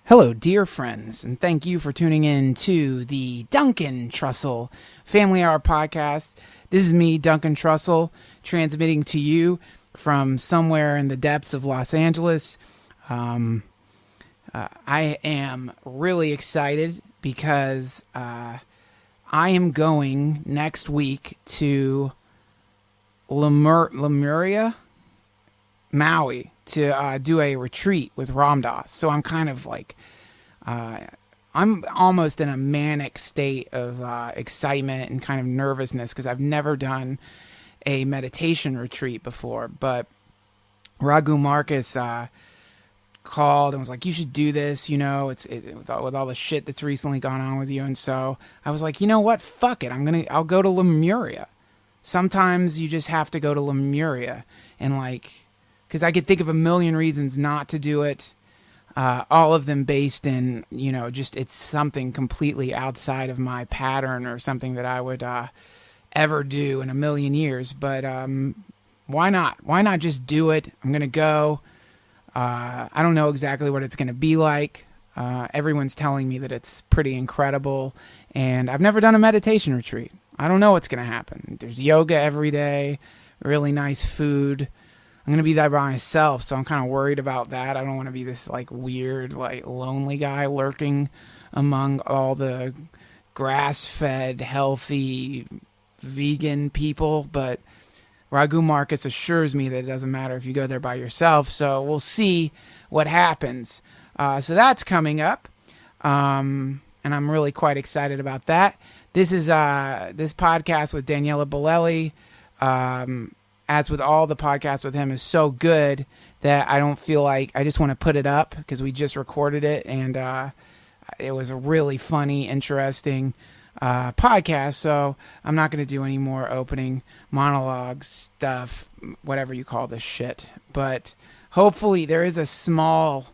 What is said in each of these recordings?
Hello, dear friends, and thank you for tuning in to the Duncan Trussell Family Hour podcast. This is me, Duncan Trussell, transmitting to you from somewhere in the depths of Los Angeles. I am really excited because I am going next week to Lemuria, Maui, to do a retreat with Ram Dass. So I'm kind of like, I'm almost in a manic state of excitement and kind of nervousness because I've never done a meditation retreat before. But Raghu Marcus called and was like, "You should do this, you know, with all the shit that's recently gone on with you." And so I was like, you know what? Fuck it. I'll go to Lemuria. Sometimes you just have to go to Lemuria, and like, because I could think of a million reasons not to do it. All of them based in, you know, just it's something completely outside of my pattern or something that I would ever do in a million years. But why not? Why not just do it? I'm going to go. I don't know exactly what it's going to be like. Everyone's telling me that it's pretty incredible. And I've never done a meditation retreat. I don't know what's going to happen. There's yoga every day, really nice food. I'm going to be there by myself, so I'm kind of worried about that. I don't want to be this like weird, like lonely guy lurking among all the grass-fed, healthy, vegan people. But Raghu Marcus assures me that it doesn't matter if you go there by yourself, so we'll see what happens. So that's coming up, and I'm really quite excited about that. This is this podcast with Daniele Bolelli. As with all the podcasts with him, is so good that I don't feel like I just want to put it up because we just recorded it and it was a really funny, interesting podcast. So I'm not going to do any more opening monologues stuff, whatever you call this shit. But hopefully there is a small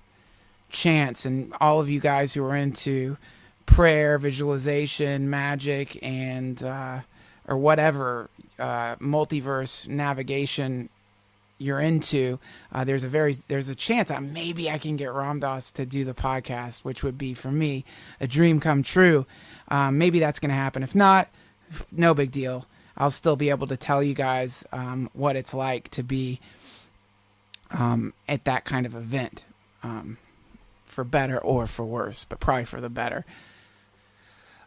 chance, and all of you guys who are into prayer, visualization, magic, and or whatever multiverse navigation you're into, there's a chance maybe I can get Ram Dass to do the podcast, which would be for me a dream come true. Maybe that's going to happen. If not, no big deal. I'll still be able to tell you guys what it's like to be at that kind of event, for better or for worse, but probably for the better.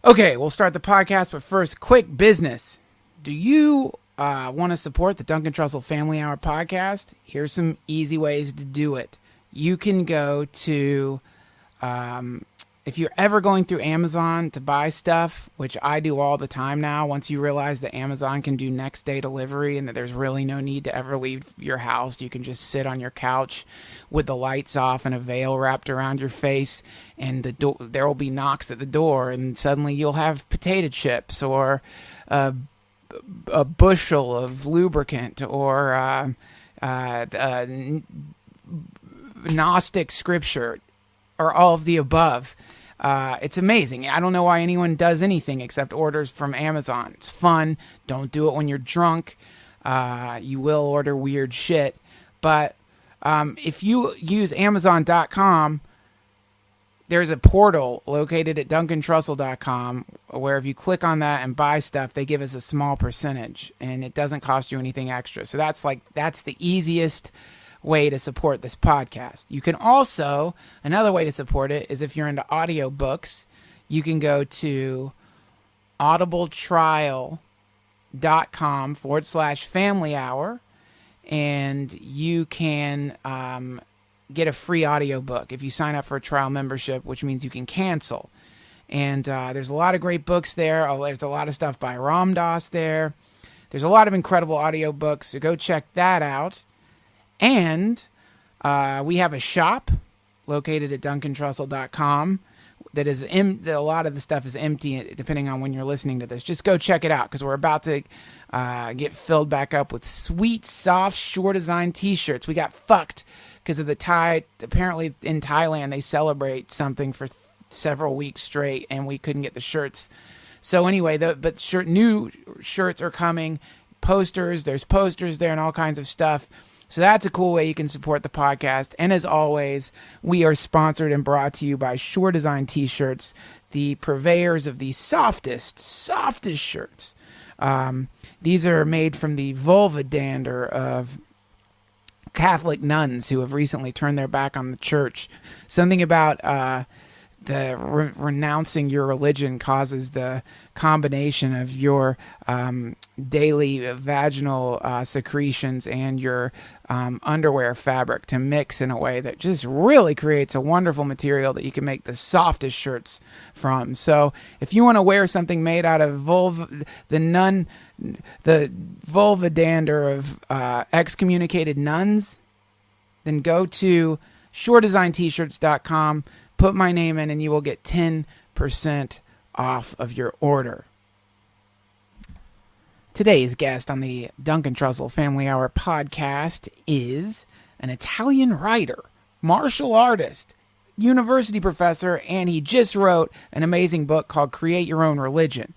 Okay, we'll start the podcast, but first, quick business. Do you want to support the Duncan Trussell Family Hour podcast? Here's some easy ways to do it. You can go to, if you're ever going through Amazon to buy stuff, which I do all the time now, once you realize that Amazon can do next day delivery and that there's really no need to ever leave your house, you can just sit on your couch with the lights off and a veil wrapped around your face, and there will be knocks at the door, and suddenly you'll have potato chips or a bushel of lubricant or Gnostic scripture or all of the above. It's amazing. I don't know why anyone does anything except orders from Amazon. It's fun. Don't do it when you're drunk. You will order weird shit. But if you use Amazon.com, there's a portal located at DuncanTrussell.com where if you click on that and buy stuff, they give us a small percentage, and it doesn't cost you anything extra. So that's the easiest way to support this podcast. You can also, another way to support it is if you're into audiobooks, you can go to audibletrial.com/family hour, and you can get a free audiobook if you sign up for a trial membership, which means you can cancel. And there's a lot of great books there. There's a lot of stuff by Ram Dass there. There's a lot of incredible audiobooks, so go check that out. And we have a shop located at DuncanTrussell.com that is a lot of the stuff is empty depending on when you're listening to this. Just go check it out because we're about to get filled back up with sweet, soft, Shore Design t-shirts. We got fucked because of the Thai. Apparently in Thailand they celebrate something for several weeks straight, and we couldn't get the shirts. So anyway, new shirts are coming. There's posters there and all kinds of stuff. So that's a cool way you can support the podcast. And as always, we are sponsored and brought to you by Sure Design T-shirts, the purveyors of the softest shirts. These are made from the vulva dander of Catholic nuns who have recently turned their back on the church. Something about the renouncing your religion causes the combination of your daily vaginal secretions and your underwear fabric to mix in a way that just really creates a wonderful material that you can make the softest shirts from. So if you want to wear something made out of the vulva dander of excommunicated nuns, then go to SureDesignT-shirts.com, put my name in, and you will get 10% off of your order. Today's guest on the Duncan Trussell Family Hour podcast is an Italian writer, martial artist, university professor, and he just wrote an amazing book called Create Your Own Religion.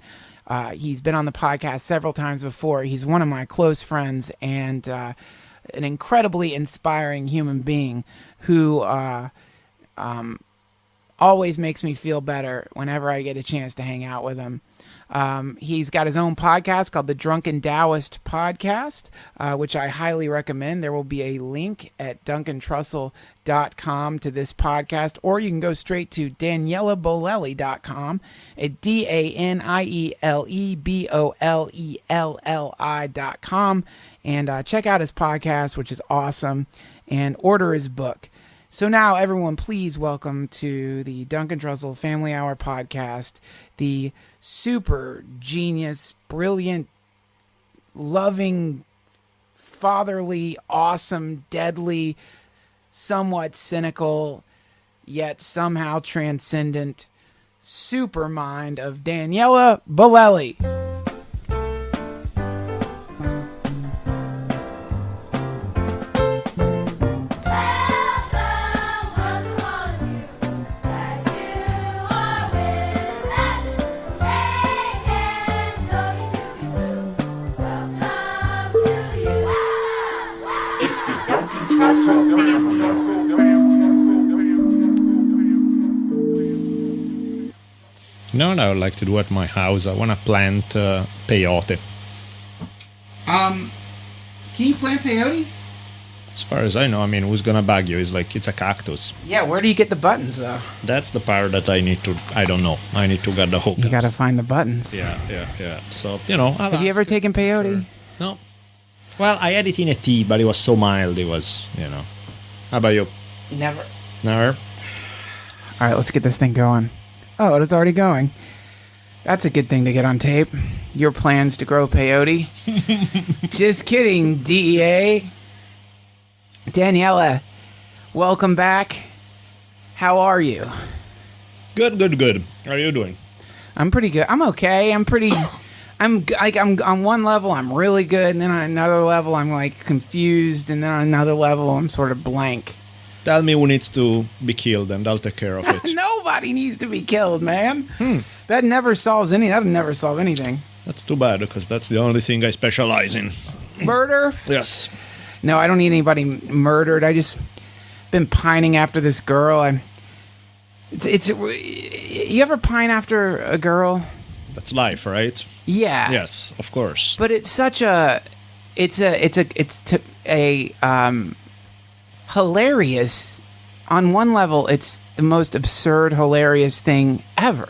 He's been on the podcast several times before. He's one of my close friends and an incredibly inspiring human being who always makes me feel better whenever I get a chance to hang out with him. He's got his own podcast called the Drunken Taoist Podcast, which I highly recommend. There will be a link at duncantrussell.com to this podcast, or you can go straight to danielebolelli.com at DANIELEBOLELLI.com and check out his podcast, which is awesome, and order his book. So now, everyone, please welcome to the Duncan Trussell Family Hour podcast, the super genius, brilliant, loving, fatherly, awesome, deadly, somewhat cynical, yet somehow transcendent super mind of Daniele Bolelli. You know what I would like to do at my house? I want to plant peyote. Can you plant peyote? As far as I know, I mean, who's gonna bug you? It's a cactus. Yeah, where do you get the buttons, though? That's the part that I don't know. I need to get the hook. You gotta find the buttons. Yeah. So, I'll Have you ever taken peyote? Sure. No. Well, I had it in a tea, but it was so mild, it was, How about you? Never. Never? All right, let's get this thing going. Oh, it is already going. That's a good thing to get on tape. Your plans to grow peyote. Just kidding, DEA. Daniele, welcome back. How are you? Good. How are you doing? I'm pretty good. I'm okay. I'm on one level I'm really good, and then on another level I'm like confused, and then on another level I'm sort of blank. Tell me who needs to be killed, and I'll take care of it. Nobody needs to be killed, man. That never solves that'll never solve anything. That's too bad, because that's the only thing I specialize in. Murder? Yes. No, I don't need anybody murdered. I just been pining after this girl. You ever pine after a girl? That's life, right? Yeah. Yes, of course. But it's such a hilarious. On one level, it's the most absurd, hilarious thing ever.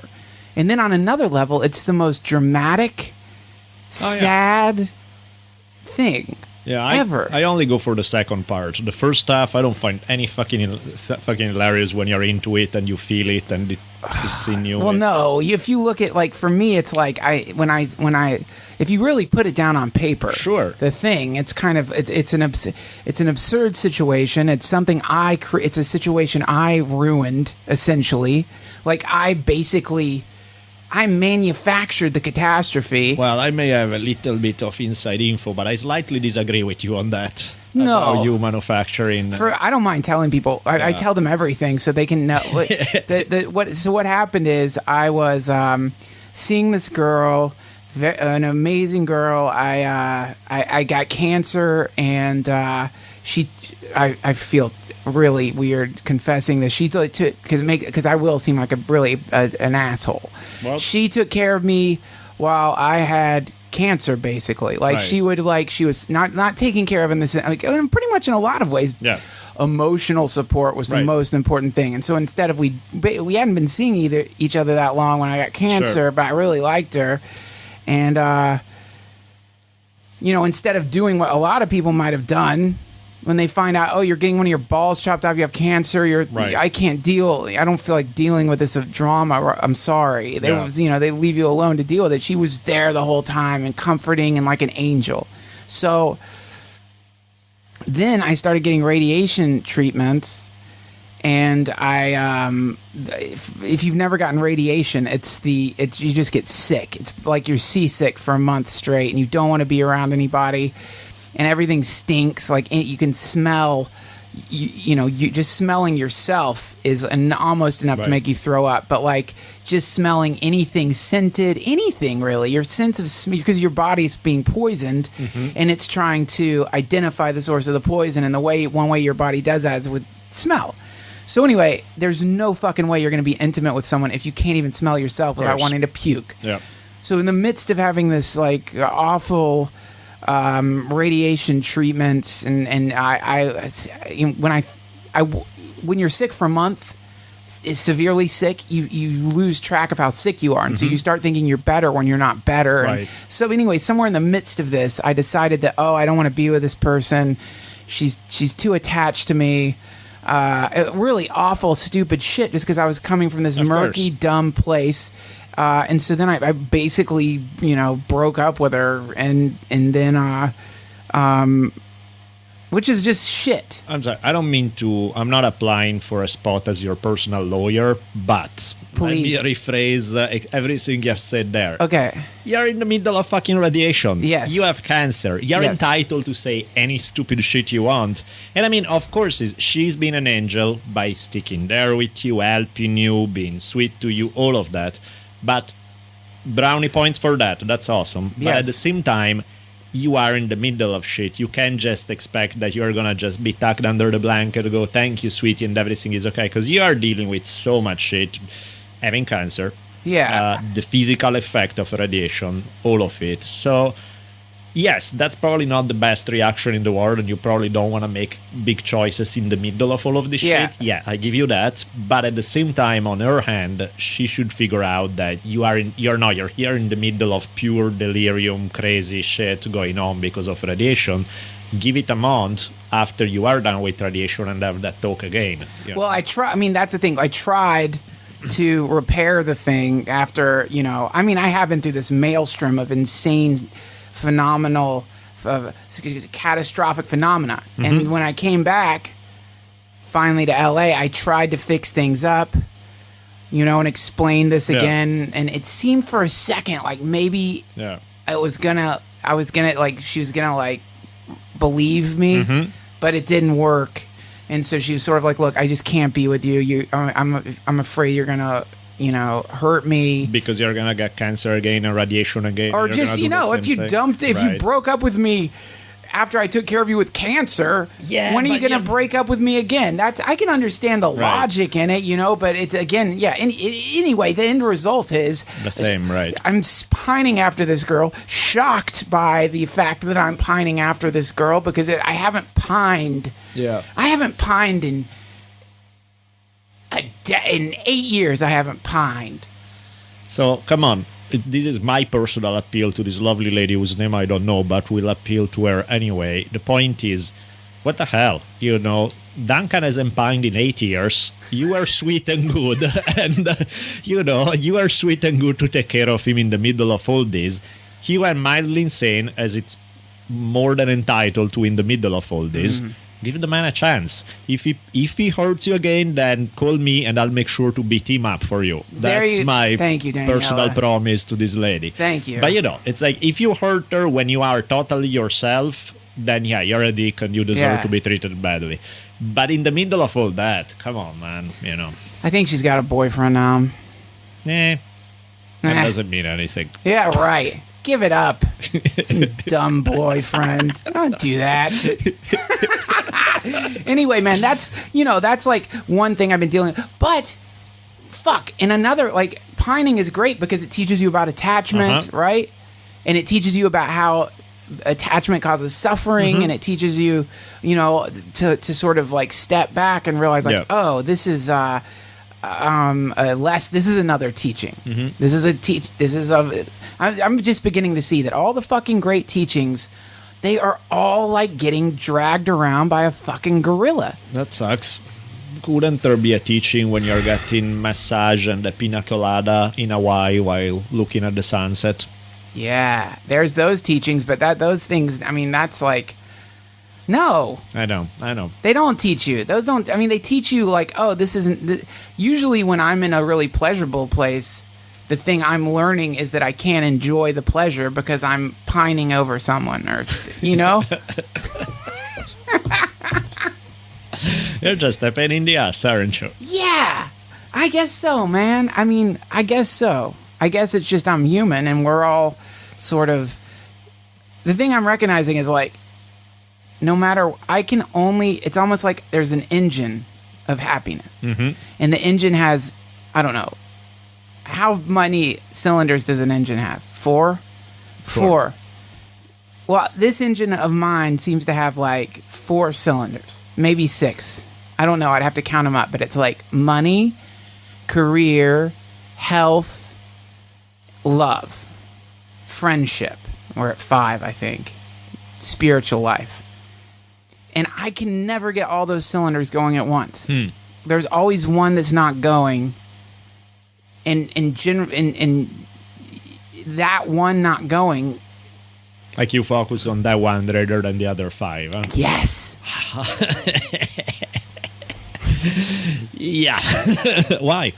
And then on another level, it's the most dramatic, sad thing ever. I only go for the second part. The first half, I don't find any fucking hilarious when you're into it and you feel it and it's in you. Well, no. If you look at, for me, it's like if you really put it down on paper, sure, the thing, it's kind of it's an absurd situation. It's something it's a situation I ruined, essentially. I manufactured the catastrophe. Well, I may have a little bit of inside info, but I slightly disagree with you on that. No, about you manufacturing. I don't mind telling people. I tell them everything so they can know. What happened is I was seeing this girl, an amazing girl. I got cancer, and I feel really weird confessing this. She took because I will seem like an asshole. Well, she took care of me while I had cancer, basically. Like, Right. she was not taking care of in this, like, pretty much in a lot of ways. Yeah. Emotional support was the Right. most important thing. And so instead of we hadn't been seeing each other that long when I got cancer, Sure. but I really liked her. And, instead of doing what a lot of people might have done when they find out, oh, you're getting one of your balls chopped off, you have cancer, Right. I don't feel like dealing with this drama. I'm sorry. They leave you alone to deal with it. She was there the whole time and comforting and like an angel. So then I started getting radiation treatments, and if you've never gotten radiation, you just get sick. It's like you're seasick for a month straight, and you don't want to be around anybody, and everything stinks. Like, you can smell. You just smelling yourself is almost enough to Right. make you throw up. But like just smelling anything scented, anything really, your sense of because your body's being poisoned, and it's trying to identify the source of the poison. And one way your body does that is with smell. So anyway, there's no fucking way you're going to be intimate with someone if you can't even smell yourself without course. wanting to puke. Yeah. So in the midst of having this like awful radiation treatments, and when you're sick for a month, is severely sick, you lose track of how sick you are, and so you start thinking you're better when you're not better. Right. And so anyway, somewhere in the midst of this, I decided that I don't want to be with this person. She's too attached to me. Really awful, stupid shit. Just because I was coming from this Of murky, course. dumb place. And so then I basically, broke up with her, and then, which is just shit. I'm sorry. I'm not applying for a spot as your personal lawyer, but Please. let me rephrase everything you've said there. Okay. You're in the middle of fucking radiation. Yes. You have cancer. You're Yes. entitled to say any stupid shit you want. And I mean, of course, she's been an angel by sticking there with you, helping you, being sweet to you, all of that. But brownie points for that. That's awesome. But Yes. at the same time, you are in the middle of shit. You can't just expect that you're gonna just be tucked under the blanket, go, thank you, sweetie, and everything is okay. Because you are dealing with so much shit. Having cancer. Yeah. The physical effect of radiation, all of it. So, yes, that's probably not the best reaction in the world, and you probably don't want to make big choices in the middle of all of this Yeah. shit. Yeah, I give you that. But at the same time, on her hand, she should figure out that you're here in the middle of pure delirium, crazy shit going on because of radiation. Give it a month after you are done with radiation and have that talk again. You know? Well, that's the thing. I tried to repair the thing after, I have been through this maelstrom of insane, phenomenal, catastrophic phenomena. And when I came back, finally to LA, I tried to fix things up, and explain this again. And it seemed for a second like maybe yeah. she was gonna believe me, but it didn't work. And so she was sort of like, look, I just can't be with you. I'm afraid you're gonna, hurt me. Because you're gonna get cancer again and radiation again. Or You're just, gonna do the if same you thing. if you Right. broke up with me after I took care of you with cancer, Yeah, when are you but going to break up with me again? I can understand the Right. logic in it, but it's, again, yeah. Anyway, the end result is The same, right? I'm pining after this girl, shocked by the fact that I'm pining after this girl, because I haven't pined. Yeah. I haven't pined in 8 years. I haven't pined. So, come on. This is my personal appeal to this lovely lady whose name I don't know, but will appeal to her anyway. The point is, what the hell? Duncan hasn't pined in 8 years. You are sweet and good. And, you are sweet and good to take care of him in the middle of all this. He went mildly insane, as it's more than entitled to in the middle of all this. Give the man a chance. If he hurts you again, then call me and I'll make sure to beat him up for you. That's my Thank you, Daniele. personal promise to this lady. Thank you. But it's like if you hurt her when you are totally yourself, then yeah, you're a dick and you deserve to be treated badly. But in the middle of all that, come on, man, I think she's got a boyfriend now. That Eh. doesn't mean anything. Yeah, right. Give it up. Some dumb boyfriend. Don't do that. Anyway, man, that's like one thing I've been dealing with. But fuck, and another, like, pining is great because it teaches you about attachment, right? And it teaches you about how attachment causes suffering, and it teaches you, to sort of like step back and realize, like, oh, this is this is another teaching. This is I'm just beginning to see that all the fucking great teachings, they are all like getting dragged around by a fucking gorilla. That sucks. Couldn't there be a teaching when you're getting massage and a pina colada in Hawaii while looking at the sunset? Yeah, there's those teachings, but those things, I mean, that's like, no. I know. They don't teach you. Those don't, I mean, they teach you like, oh, this isn't, usually when I'm in a really pleasurable place, the thing I'm learning is that I can't enjoy the pleasure because I'm pining over someone, or, You're just a pain in the ass, aren't you? Yeah, I guess so, man. I mean, I guess so. I guess it's just I'm human, and we're all sort of... The thing I'm recognizing is, like, no matter... It's almost like there's an engine of happiness. And the engine has... I don't know. How many cylinders does an engine have? Four? Well, this engine of mine seems to have, like, 4 cylinders. Maybe 6. I don't know. I'd have to count them up. But it's like money, career, health... love, friendship, we're at 5, I think, spiritual life, and I can never get all those cylinders going at once. There's always one that's not going, and that one not going, like you focus on that one rather than the other 5, huh? Yes. Yeah. Why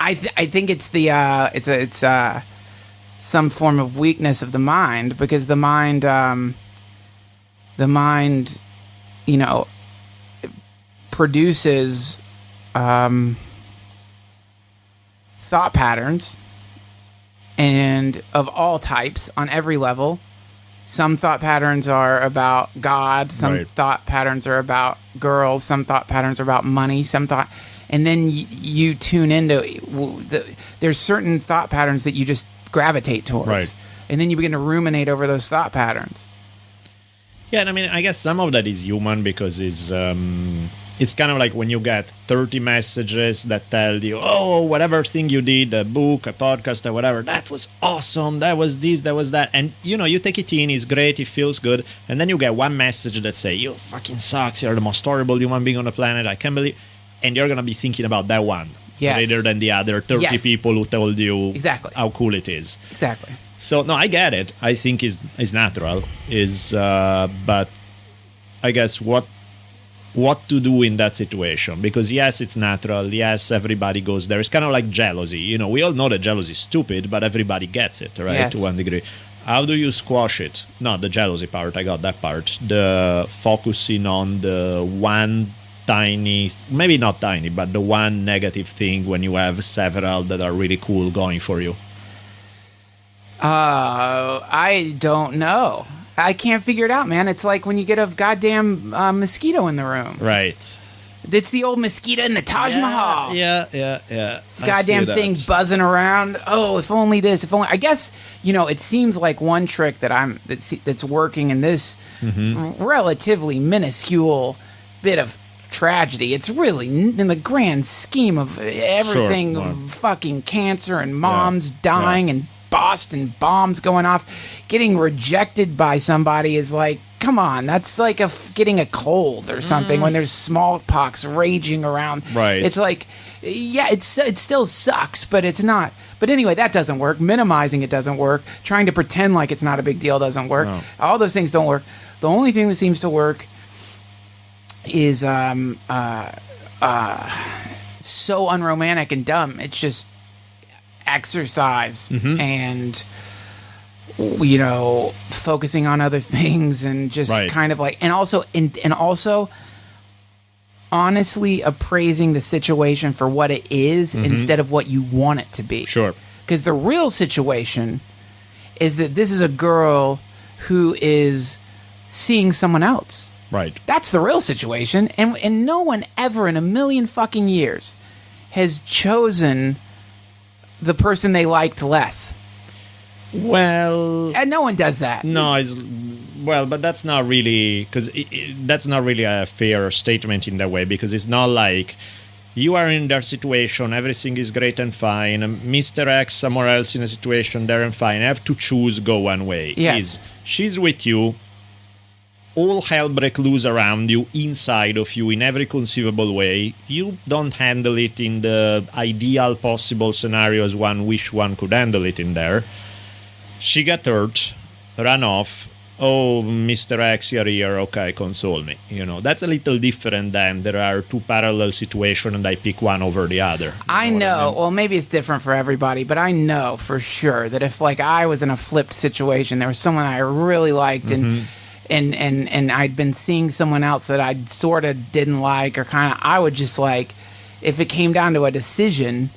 I think it's it's some form of weakness of the mind, because the mind produces thought patterns, and of all types on every level. Some thought patterns are about God, some thought patterns are about girls, some thought patterns are about money, and then you tune into there's certain thought patterns that you just gravitate towards, and then you begin to ruminate over those thought patterns. Yeah, and I mean, I guess some of that is human, because it's kind of like when you get 30 messages that tell you, oh, whatever thing you did, a book, a podcast, or whatever, that was awesome, that was this, that was that, and you take it in, it's great, it feels good, and then you get one message that say, you fucking sucks, you're the most horrible human being on the planet, I can't believe. And you're going to be thinking about that one rather than the other 30 people who told you how cool it is. Exactly. So, no, I get it. I think is natural. But I guess what to do in that situation? Because, yes, it's natural. Yes, everybody goes there. It's kind of like jealousy. We all know that jealousy is stupid, but everybody gets it, right, yes. to one degree. How do you squash it? Not the jealousy part. I got that part. The focusing on the one... tiny, maybe not tiny, but the one negative thing when you have several that are really cool going for you. I don't know. I can't figure it out, man. It's like when you get a goddamn mosquito in the room. Right. It's the old mosquito in the Taj Mahal. Yeah. Goddamn thing buzzing around. Oh, if only this. If only. I guess it seems like one trick that's working in this relatively minuscule bit of tragedy. It's really in the grand scheme of everything, fucking cancer and moms dying and Boston bombs going off, getting rejected by somebody is like, come on, that's like getting a cold or something when there's smallpox raging around. Right. It's like, yeah, it still sucks, but it's not. But anyway, that doesn't work. Minimizing it doesn't work. Trying to pretend like it's not a big deal doesn't work. No. All those things don't work. The only thing that seems to work is so unromantic and dumb. It's just exercise and focusing on other things and just kind of like, and also honestly appraising the situation for what it is instead of what you want it to be. Sure. Because the real situation is that this is a girl who is seeing someone else. Right. That's the real situation. And no one ever in a million fucking years has chosen the person they liked less. Well, And no one does that. no, but that's not really, because that's not really a fair statement in that way, because it's not like you are in their situation, everything is great and fine, and Mr. X somewhere else in a situation there and fine. I have to choose, go one way. Yes. She's with you, all hell break loose around you, inside of you, in every conceivable way. You don't handle it in the ideal possible scenario as one wish one could handle it in there. She got hurt, ran off. Oh, Mr. X, you're here. Okay, console me. That's a little different than there are two parallel situations and I pick one over the other. I know. Well, maybe it's different for everybody, but I know for sure that if like I was in a flipped situation, there was someone I really liked and I'd been seeing someone else that I sort of didn't like, or kind of, I would just like, if it came down to a decision,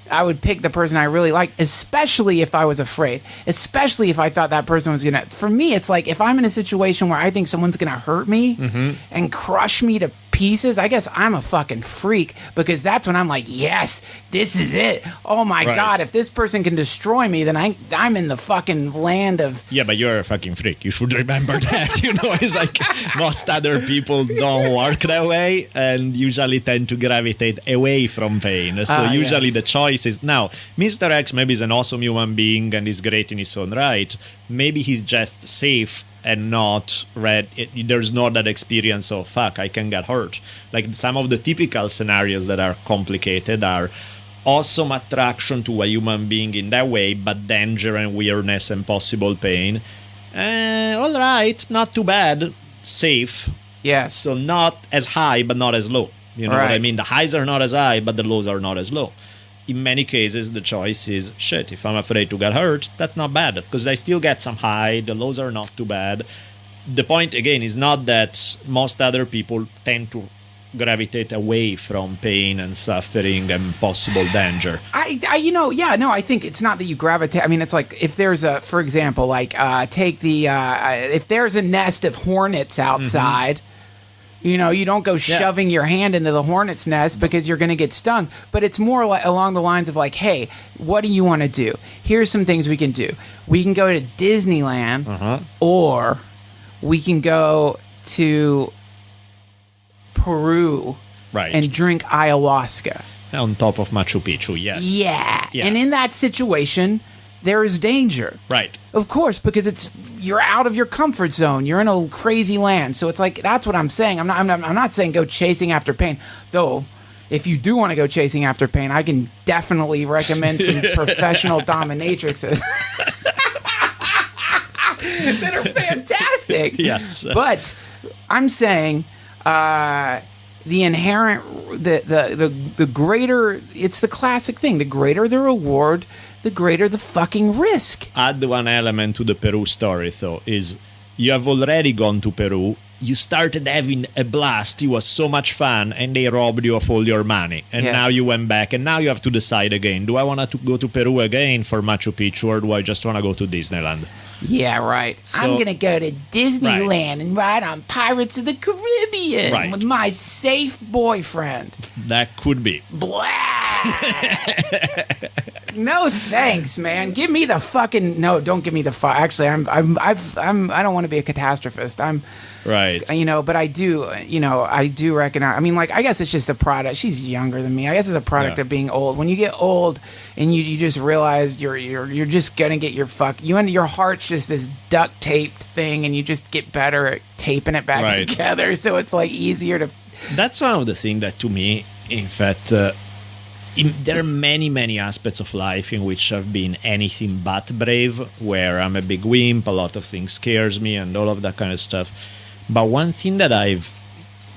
I would pick the person I really liked, especially if I was afraid, especially if I thought that person was going to, for me, it's like if I'm in a situation where I think someone's going to hurt me and crush me to pieces, I guess I'm a fucking freak, because that's when I'm like, yes, this is it. Oh my God, if this person can destroy me, then I'm in the fucking land of... Yeah, but you're a fucking freak. You should remember that. It's like most other people don't work that way and usually tend to gravitate away from pain. So usually the choice is... Now, Mr. X maybe is an awesome human being and is great in his own right. Maybe he's just safe and not there's not that experience of fuck, I can get hurt. Like some of the typical scenarios that are complicated are awesome attraction to a human being in that way, but danger and weirdness and possible pain. All right, not too bad, safe. Yes. So not as high, but not as low. You know what I mean? The highs are not as high, but the lows are not as low. In many cases, the choice is, shit, if I'm afraid to get hurt, that's not bad, because I still get some high, the lows are not too bad. The point, again, is not that most other people tend to gravitate away from pain and suffering and possible danger. I think it's not that you gravitate. I mean, it's like if there's a, for example, like take the, if there's a nest of hornets outside, you don't go shoving your hand into the hornet's nest because you're going to get stung. But it's more along the lines of like, hey, what do you want to do? Here's some things we can do. We can go to Disneyland, or we can go to Peru and drink ayahuasca. On top of Machu Picchu, yes. Yeah. And in that situation, there is danger. Right. Of course, because you're out of your comfort zone. You're in a crazy land. So it's like, that's what I'm saying. I'm not saying go chasing after pain. Though, if you do want to go chasing after pain, I can definitely recommend some professional dominatrixes that are fantastic. Yes. But I'm saying the inherent, the greater, it's the classic thing. The greater the reward, the greater the fucking risk. Add one element to the Peru story, though, is you have already gone to Peru. You started having a blast. It was so much fun, and they robbed you of all your money. And now you went back, and now you have to decide again. Do I want to go to Peru again for Machu Picchu, or do I just want to go to Disneyland? Yeah, right. So, I'm going to go to Disneyland and ride on Pirates of the Caribbean with my safe boyfriend. That could be. Blah. No thanks, man. Give me the fucking... No, don't give me the... Actually, I don't want to be a catastrophist. Right. But I do recognize... I mean, like, I guess it's just a product. She's younger than me. I guess it's a product of being old. When you get old and you just realize you're just gonna get your your heart's just this duct taped thing, and you just get better at taping it back together. So it's like easier to... That's one of the things that, to me, in fact... there are many, many aspects of life in which I've been anything but brave, where I'm a big wimp, a lot of things scares me and all of that kind of stuff. But one thing that I've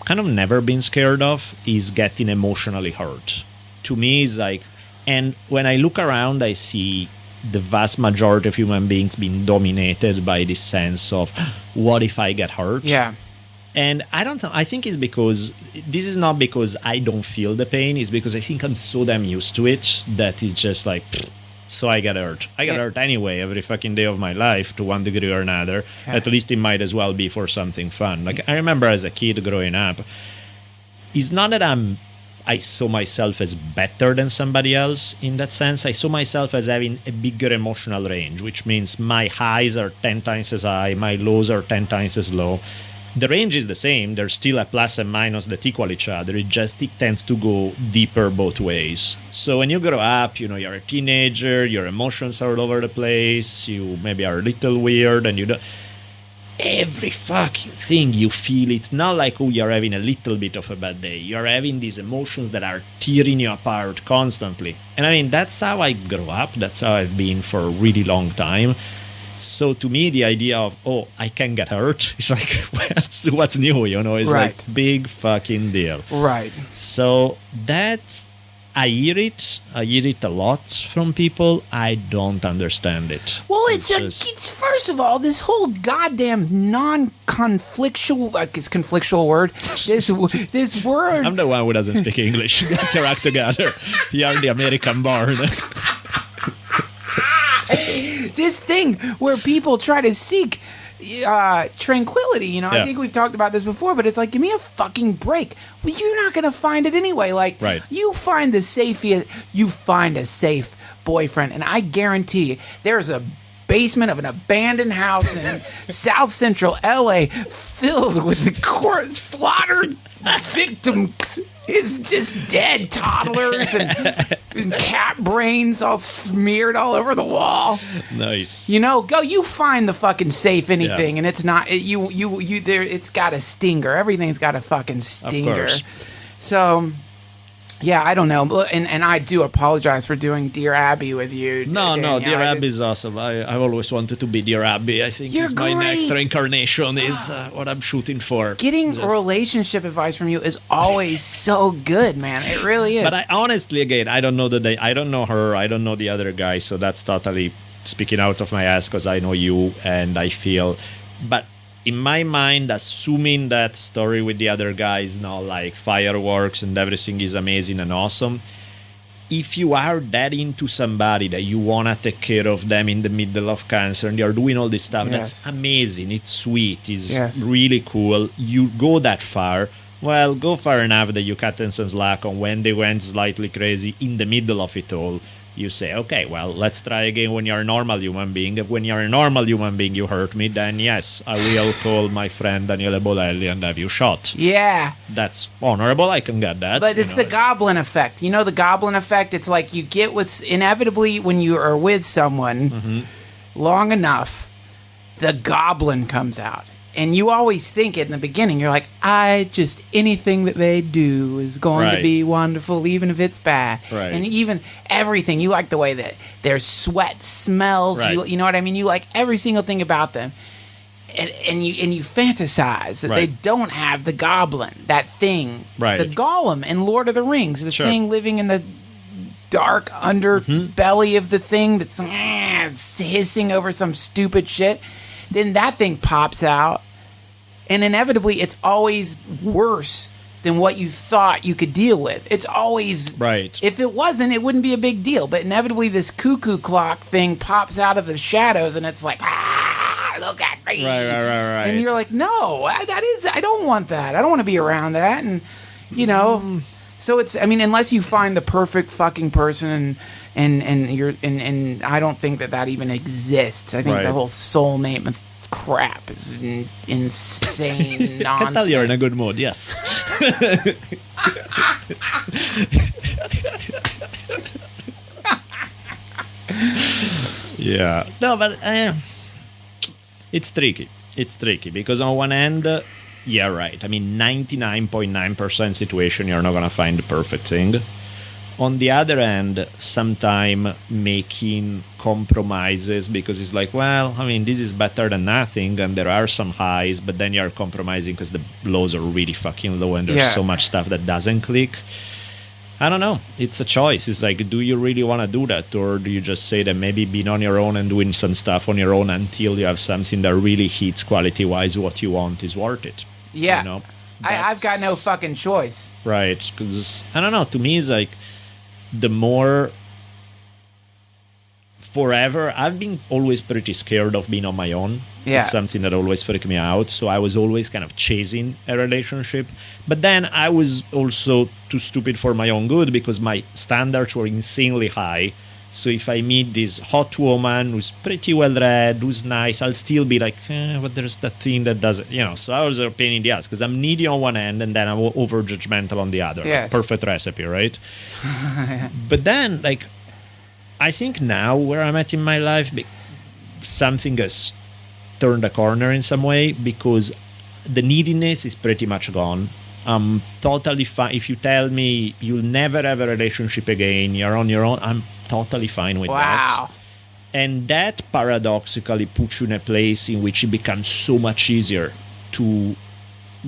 kind of never been scared of is getting emotionally hurt. To me, it's like, and when I look around, I see the vast majority of human beings being dominated by this sense of, what if I get hurt? Yeah. And I don't know, I think it's because, this is not because I don't feel the pain, it's because I think I'm so damn used to it that it's just like, so I get hurt. I get hurt anyway every fucking day of my life to one degree or another. At least it might as well be for something fun. Like, I remember as a kid growing up, it's not that I saw myself as better than somebody else in that sense. I saw myself as having a bigger emotional range, which means my highs are 10 times as high, my lows are 10 times as low. The range is the same. There's still a plus and minus that equal each other. It tends to go deeper both ways. So when you grow up, you're a teenager, your emotions are all over the place, you maybe are a little weird, and you don't... Every fucking thing you feel it, not like, oh, you're having a little bit of a bad day. You're having these emotions that are tearing you apart constantly. And I mean, that's how I grew up. That's how I've been for a really long time. So to me, the idea of, oh, I can get hurt, it's like, what's new, It's like big fucking deal. Right. So that's... I hear it a lot from people. I don't understand it. Well, it's first of all, this whole goddamn non-conflictual, is conflictual word? This word. I'm the one who doesn't speak English. Get your act together. You're the American born. This thing where people try to seek tranquility, I think we've talked about this before, but it's like, give me a fucking break. Well, you're not gonna find it anyway. Like, you find a safe boyfriend, and I guarantee you, there's a basement of an abandoned house in South Central LA filled with the slaughtered victims. Is just dead toddlers and cat brains all smeared all over the wall. Nice. You find the fucking safe anything, and it's not you there. It's got a stinger. Everything's got a fucking stinger. Of course. So. Yeah, I don't know, and I do apologize for doing Dear Abby with you. No, Dear Abby is awesome. I've always wanted to be Dear Abby. I think it's my next reincarnation is what I'm shooting for. Getting relationship advice from you is always so good, man. It really is. But I honestly, again, I don't know I don't know her. I don't know the other guy, so that's totally speaking out of my ass because I know you and I feel, but. In my mind, assuming that story with the other guy is not like fireworks and everything is amazing and awesome, if you are that into somebody that you want to take care of them in the middle of cancer and you're doing all this stuff, that's amazing. It's sweet. It's really cool. You go that far. Well, go far enough that you cut them some slack on when they went slightly crazy in the middle of it all. You say, okay, well, let's try again when you're a normal human being. If when you're a normal human being you hurt me, then yes, I will call my friend Daniele Bolelli and have you shot. Yeah. That's honorable. I can get that. But it's the Goblin Effect. The Goblin Effect? It's like you get what's inevitably when you are with someone long enough, the goblin comes out. And you always think it in the beginning. You're like, anything that they do is going to be wonderful, even if it's bad. Right. And even everything. You like the way that their sweat smells. Right. You know what I mean? You like every single thing about them. And you fantasize that they don't have the goblin, that thing. Right. The golem in Lord of the Rings, the thing living in the dark underbelly of the thing that's hissing over some stupid shit. Then that thing pops out, and inevitably it's always worse than what you thought you could deal with. It's always... Right. If it wasn't, it wouldn't be a big deal. But inevitably this cuckoo clock thing pops out of the shadows, and it's like, look at me. Right. And you're like, no, I don't want that. I don't want to be around that. And, so it's... I mean, unless you find the perfect fucking person and I don't think that even exists. I think the whole soulmate crap is insane nonsense. I can tell you're in a good mood, yes. Yeah. No, but it's tricky. It's tricky because on one end, yeah, right. I mean, 99.9% situation, you're not going to find the perfect thing. On the other hand, sometime making compromises because it's like, well, I mean, this is better than nothing, and there are some highs, but then you're compromising because the lows are really fucking low, and there's so much stuff that doesn't click. I don't know. It's a choice. It's like, do you really want to do that, or do you just say that maybe being on your own and doing some stuff on your own until you have something that really hits quality-wise what you want is worth it? Yeah. I've got no fucking choice. Right. Because, I don't know, to me it's like, the more forever, I've been always pretty scared of being on my own. Yeah. It's something that always freaked me out. So I was always kind of chasing a relationship. But then I was also too stupid for my own good because my standards were insanely high. So if I meet this hot woman who's pretty well read, who's nice, I'll still be like, but there's that thing that doesn't, So I was a pain in the ass because I'm needy on one end and then I'm over judgmental on the other. Yes. Perfect recipe, right? But then, like, I think now where I'm at in my life, something has turned a corner in some way because the neediness is pretty much gone. I'm totally fine. If you tell me you'll never have a relationship again, you're on your own, I'm totally fine with that. And that paradoxically puts you in a place in which it becomes so much easier to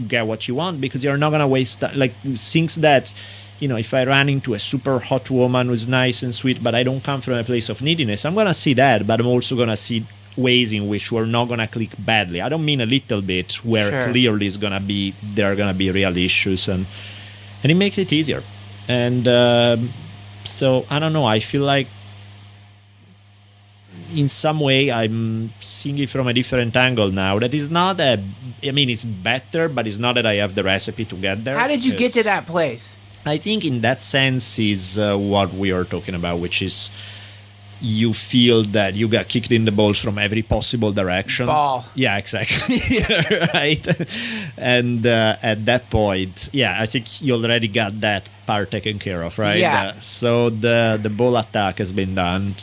get what you want because you're not going to waste time. Like things that, if I run into a super hot woman who's nice and sweet, but I don't come from a place of neediness, I'm going to see that, but I'm also going to see ways in which we're not going to click badly. I don't mean a little bit where clearly there are going to be real issues and it makes it easier. And so I don't know, I feel like in some way I'm seeing it from a different angle now. That is not it's better, but it's not that I have the recipe to get there. How did you get to that place? I think in that sense is what we are talking about, which is you feel that you got kicked in the balls from every possible direction. Ball. Yeah, exactly. Right. And at that point, I think you already got that part taken care of, right? Yeah. So the ball attack has been done.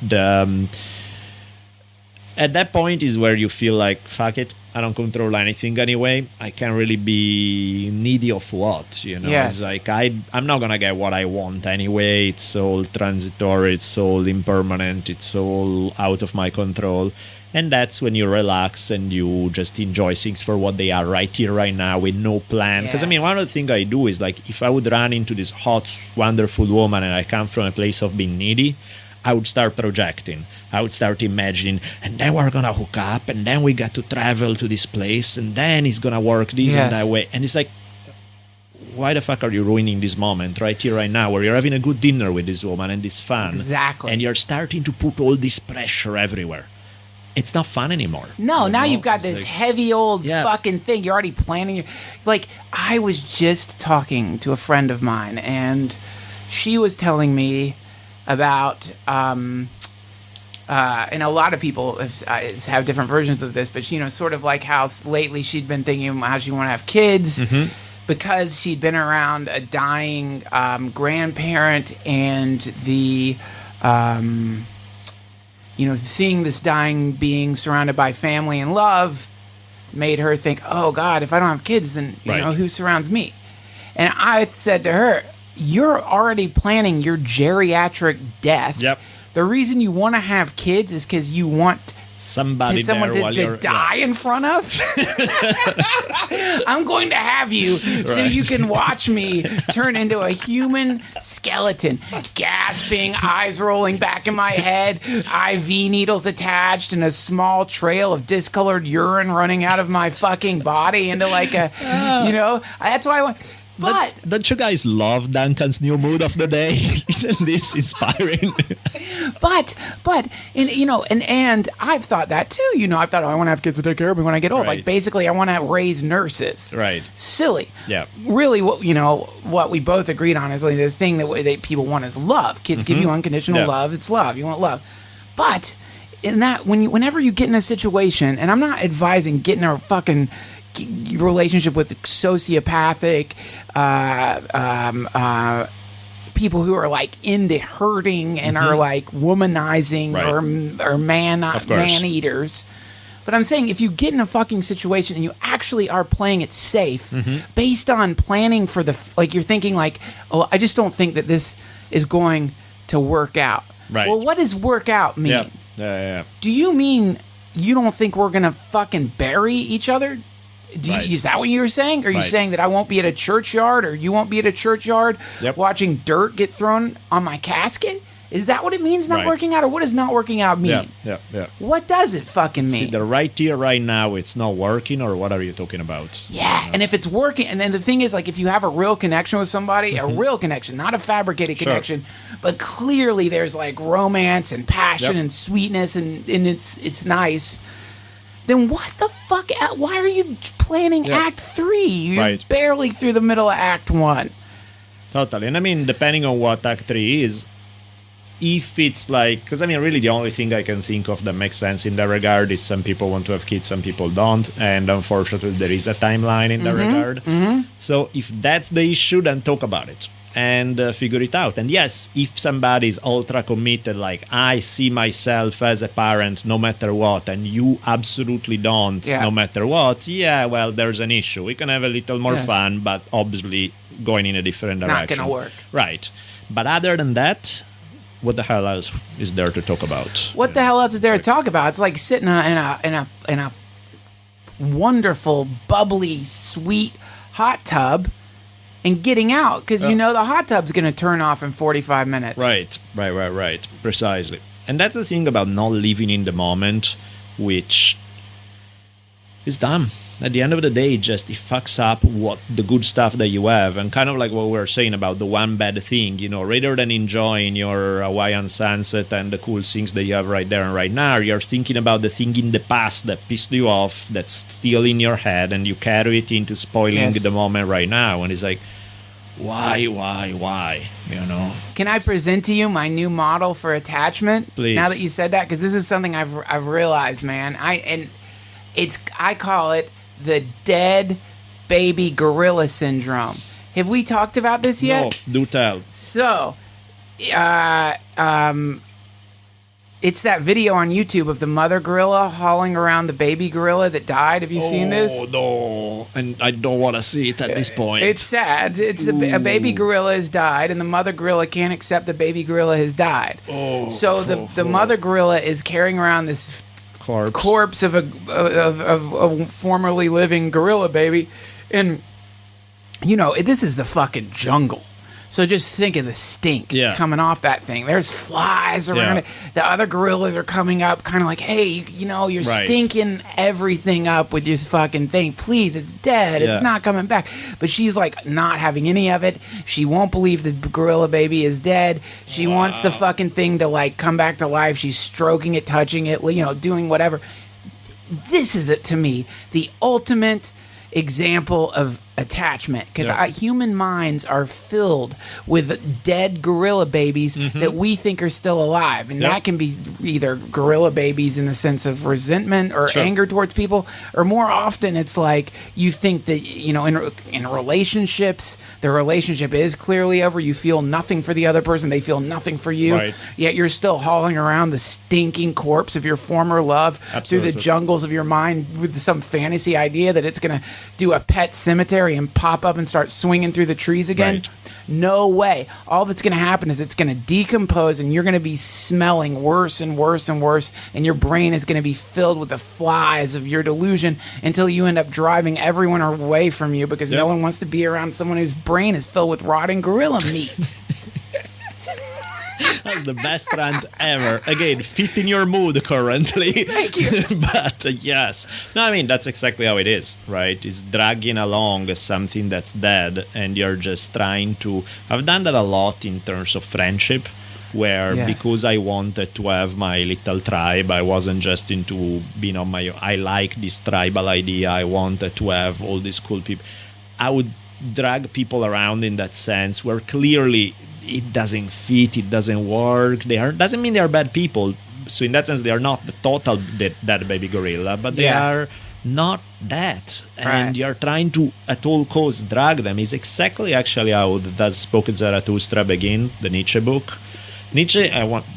At that point is where you feel like, fuck it, I don't control anything anyway. I can't really be needy of what, Yes. It's like I'm not gonna get what I want anyway. It's all transitory, it's all impermanent, it's all out of my control. And that's when you relax and you just enjoy things for what they are right here, right now, with no plan. Because Yes. one of the things I do is like, if I would run into this hot, wonderful woman and I come from a place of being needy, I would start projecting. I would start imagining, and then we're going to hook up, and then we got to travel to this place, and then it's going to work this and that way. And it's like, why the fuck are you ruining this moment right here, right now, where you're having a good dinner with this woman and it's fun? Exactly. And you're starting to put all this pressure everywhere. It's not fun anymore. No, now you've got this like, heavy old fucking thing. You're already planning. Like, I was just talking to a friend of mine, and she was telling me about, and a lot of people have different versions of this, but sort of like how lately she'd been thinking about how she want to have kids because she'd been around a dying grandparent, and the seeing this dying being surrounded by family and love made her think, oh God, if I don't have kids, then who surrounds me? And I said to her, you're already planning your geriatric death. Yep. The reason you want to have kids is because you want someone to die in front of. I'm going to have you so you can watch me turn into a human skeleton, gasping, eyes rolling back in my head, IV needles attached, and a small trail of discolored urine running out of my fucking body into like a, that's why I want. But don't you guys love Duncan's new mood of the day? Isn't this inspiring? but and I've thought that too. I've thought, I want to have kids to take care of me when I get old. Right. Like basically, I want to raise nurses. Right. Silly. Yeah. Really, what we both agreed on is like the thing that people want is love. Kids give you unconditional love. It's love. You want love. But in that, whenever you get in a situation, and I'm not advising getting a fucking relationship with sociopathic people who are like into hurting and are like womanizing or man eaters. But I'm saying if you get in a fucking situation and you actually are playing it safe based on planning for you're thinking like, oh, I just don't think that this is going to work out. Right. Well, what does work out mean? Yeah. Do you mean you don't think we're going to fucking bury each other? Is that what you were saying? Are you saying that I won't be at a churchyard or you won't be at a churchyard watching dirt get thrown on my casket? Is that what it means, not Right. working out? Or what does not working out mean? Yeah. What does it fucking mean? See, the right here, right now, it's not working, or what are you talking about? Yeah, and if it's working, and then the thing is, like, if you have a real connection with somebody, a real connection, not a fabricated Sure. connection, but clearly there's like romance and passion Yep. and sweetness, and it's nice. Then what the fuck? Why are you planning Yeah. Act 3? You're Right. barely through the middle of Act 1. Totally. And I mean, depending on what Act 3 is, if it's like, because I mean, really the only thing I can think of that makes sense in that regard is some people want to have kids, some people don't. And unfortunately, there is a timeline in that regard. So if that's the issue, then talk about it and figure it out. And yes, if somebody is ultra committed, like I see myself as a parent no matter what, and you absolutely don't Yeah. no matter what, yeah, well, there's an issue. We can have a little more Yes. fun, but obviously going in a different It's not direction. gonna work. Right. But other than that, what the hell else is there to talk about? What the hell else is there to talk about? It's like sitting in a wonderful, bubbly, sweet hot tub and getting out because you know the hot tub's going to turn off in 45 minutes. Right. Precisely. And that's the thing about not living in the moment, which is dumb. At the end of the day, it fucks up what the good stuff that you have. And kind of like what we were saying about the one bad thing, you know, rather than enjoying your Hawaiian sunset and the cool things that you have right there and right now, you're thinking about the thing in the past that pissed you off, that's still in your head, and you carry it into spoiling Yes. the moment right now. And it's like, why, you know? Can I present to you my new model for attachment? Please. Now that you said that, because this is something I've realized, man. I call it the dead baby gorilla syndrome. Have we talked about this yet? No, do tell. So, it's that video on YouTube of the mother gorilla hauling around the baby gorilla that died. Have you seen this? Oh, no. And I don't want to see it at this point. It's sad. It's a baby gorilla has died, and the mother gorilla can't accept the baby gorilla has died. So the mother gorilla is carrying around this corpse of a formerly living gorilla baby, and you know this is the fucking jungle. So just think of the stink coming off that thing. There's flies around it. The other gorillas are coming up, kind of like, hey, you know, you're stinking everything up with this fucking thing. Please, it's dead. It's not coming back. But she's like not having any of it. She won't believe the gorilla baby is dead. She wants the fucking thing to like come back to life. She's stroking it, touching it, you know, doing whatever. This is it to me, the ultimate example of attachment, because human minds are filled with dead gorilla babies that we think are still alive, and that can be either gorilla babies in the sense of resentment or anger towards people, or more often it's like you think that, you know, in relationships, the relationship is clearly over. You feel nothing for the other person, they feel nothing for you, yet you're still hauling around the stinking corpse of your former love through the jungles of your mind with some fantasy idea that it's going to do a pet cemetery and pop up and start swinging through the trees again. No way. All that's going to happen is it's going to decompose, and you're going to be smelling worse and worse and worse, and your brain is going to be filled with the flies of your delusion until you end up driving everyone away from you because no one wants to be around someone whose brain is filled with rotting gorilla meat. That's the best rant ever. Again, fit in your mood currently. Thank you. But yes. No, I mean, that's exactly how it is, right? It's dragging along something that's dead, and you're just trying to... I've done that a lot in terms of friendship, where because I wanted to have my little tribe, I wasn't just into being on my own. I like this tribal idea. I wanted to have all these cool people. I would drag people around in that sense, where clearly it doesn't fit, it doesn't work. Doesn't mean they're bad people. So in that sense, they are not the total dead baby gorilla, but they are not that. And you're trying to, at all costs, drag them. Is exactly actually how Thus Spoke Zarathustra begin, the Nietzsche book. Nietzsche,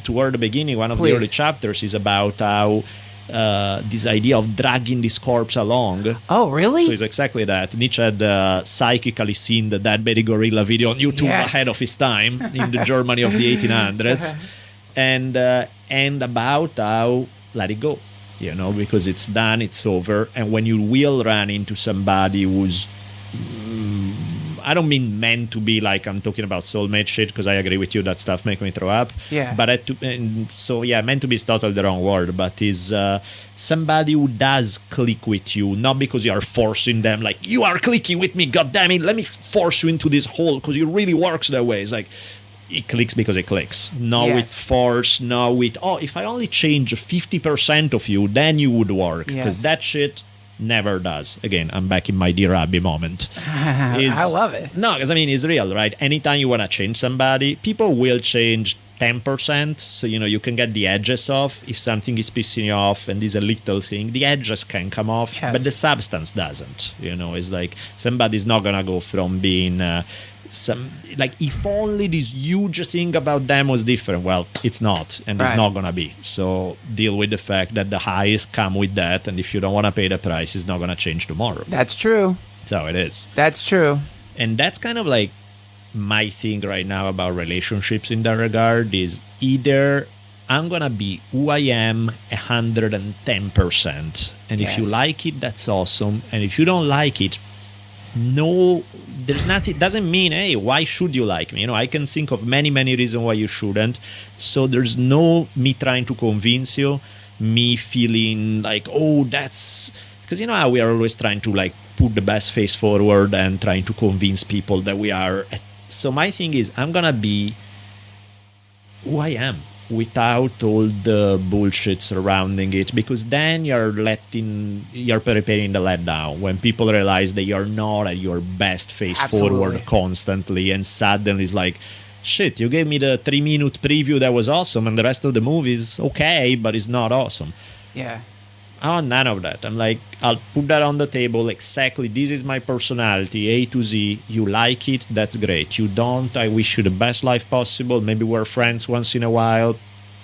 toward the beginning, one of the early chapters is about how this idea of dragging this corpse along. Oh, really? So it's exactly that. Nietzsche had psychically seen the Dead Baby Gorilla video on YouTube ahead of his time in the Germany of the 1800s. And about how let it go, you know, because it's done, it's over. And when you will run into somebody who's I don't mean meant to be like I'm talking about soulmate shit, because I agree with you that stuff make me throw up. Yeah. But meant to be is totally the wrong word, but is somebody who does click with you, not because you are forcing them, like, you are clicking with me, god damn it, let me force you into this hole because it really works that way. It's like, it clicks because it clicks. Not with force, not with, if I only change 50% of you, then you would work. Because that shit never does. Again, I'm back in my Dear Abby moment. I love it. No, because it's real, right? Anytime you want to change somebody, people will change 10%. So, you can get the edges off. If something is pissing you off and is a little thing, the edges can come off, but the substance doesn't. It's like somebody's not going to go from being... if only this huge thing about them was different. Well, it's not, and it's not gonna be. So deal with the fact that the highs come with that, and if you don't want to pay the price, it's not gonna change tomorrow. That's true. That's how it is. That's true. And that's kind of like my thing right now about relationships in that regard is either I'm gonna be who I am 110%, and if you like it, that's awesome, and if you don't like it, no, there's nothing. It doesn't mean, hey, why should you like me? I can think of many reasons why you shouldn't. So there's no me trying to convince you, me feeling like, that's because how we are always trying to like put the best face forward and trying to convince people that we are. So my thing is, I'm gonna be who I am, without all the bullshit surrounding it, because then you're preparing the letdown when people realize that you're not at your best face forward constantly, and suddenly it's like, shit, you gave me the 3-minute preview that was awesome and the rest of the movie is okay, but it's not awesome. Yeah. I want none of that. I'm like, I'll put that on the table. Exactly, this is my personality, A to Z. You like it, that's great. You don't, I wish you the best life possible. Maybe we're friends once in a while.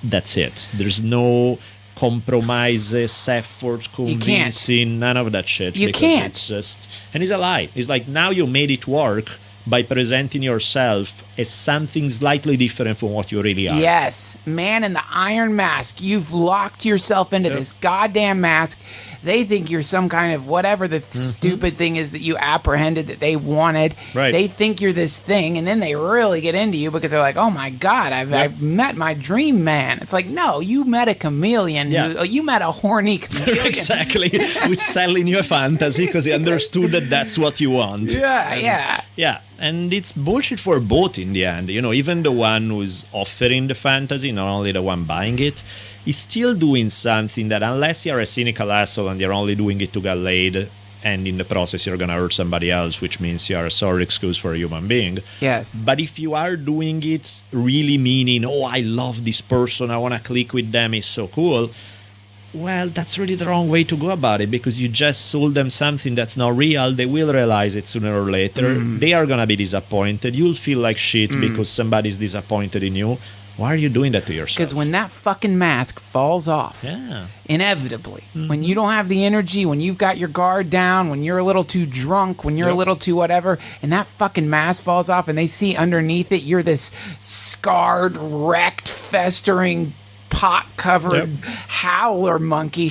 That's it. There's no compromises, effort, convincing, none of that shit. You can't. It's just, and it's a lie. It's like, now you made it work by presenting yourself as something slightly different from what you really are. Yes. Man in the iron mask. You've locked yourself into this goddamn mask. They think you're some kind of whatever the stupid thing is that you apprehended that they wanted. Right. They think you're this thing, and then they really get into you because they're like, oh my God, I've met my dream man. It's like, no, you met a chameleon. You met a horny chameleon. Exactly. Who's selling you a fantasy because he understood that that's what you want. Yeah. And it's bullshit for both in the end. Even the one who's offering the fantasy, not only the one buying it, is still doing something that, unless you're a cynical asshole and you're only doing it to get laid, and in the process you're going to hurt somebody else, which means you're a sorry excuse for a human being. Yes. But if you are doing it really meaning, I love this person, I want to click with them, it's so cool, well, that's really the wrong way to go about it, because you just sold them something that's not real. They will realize it sooner or later. They are going to be disappointed. You'll feel like shit because somebody's disappointed in you. Why are you doing that to yourself? Because when that fucking mask falls off, inevitably, when you don't have the energy, when you've got your guard down, when you're a little too drunk, when you're a little too whatever, and that fucking mask falls off and they see underneath it, you're this scarred, wrecked, festering, pot-covered howler monkey.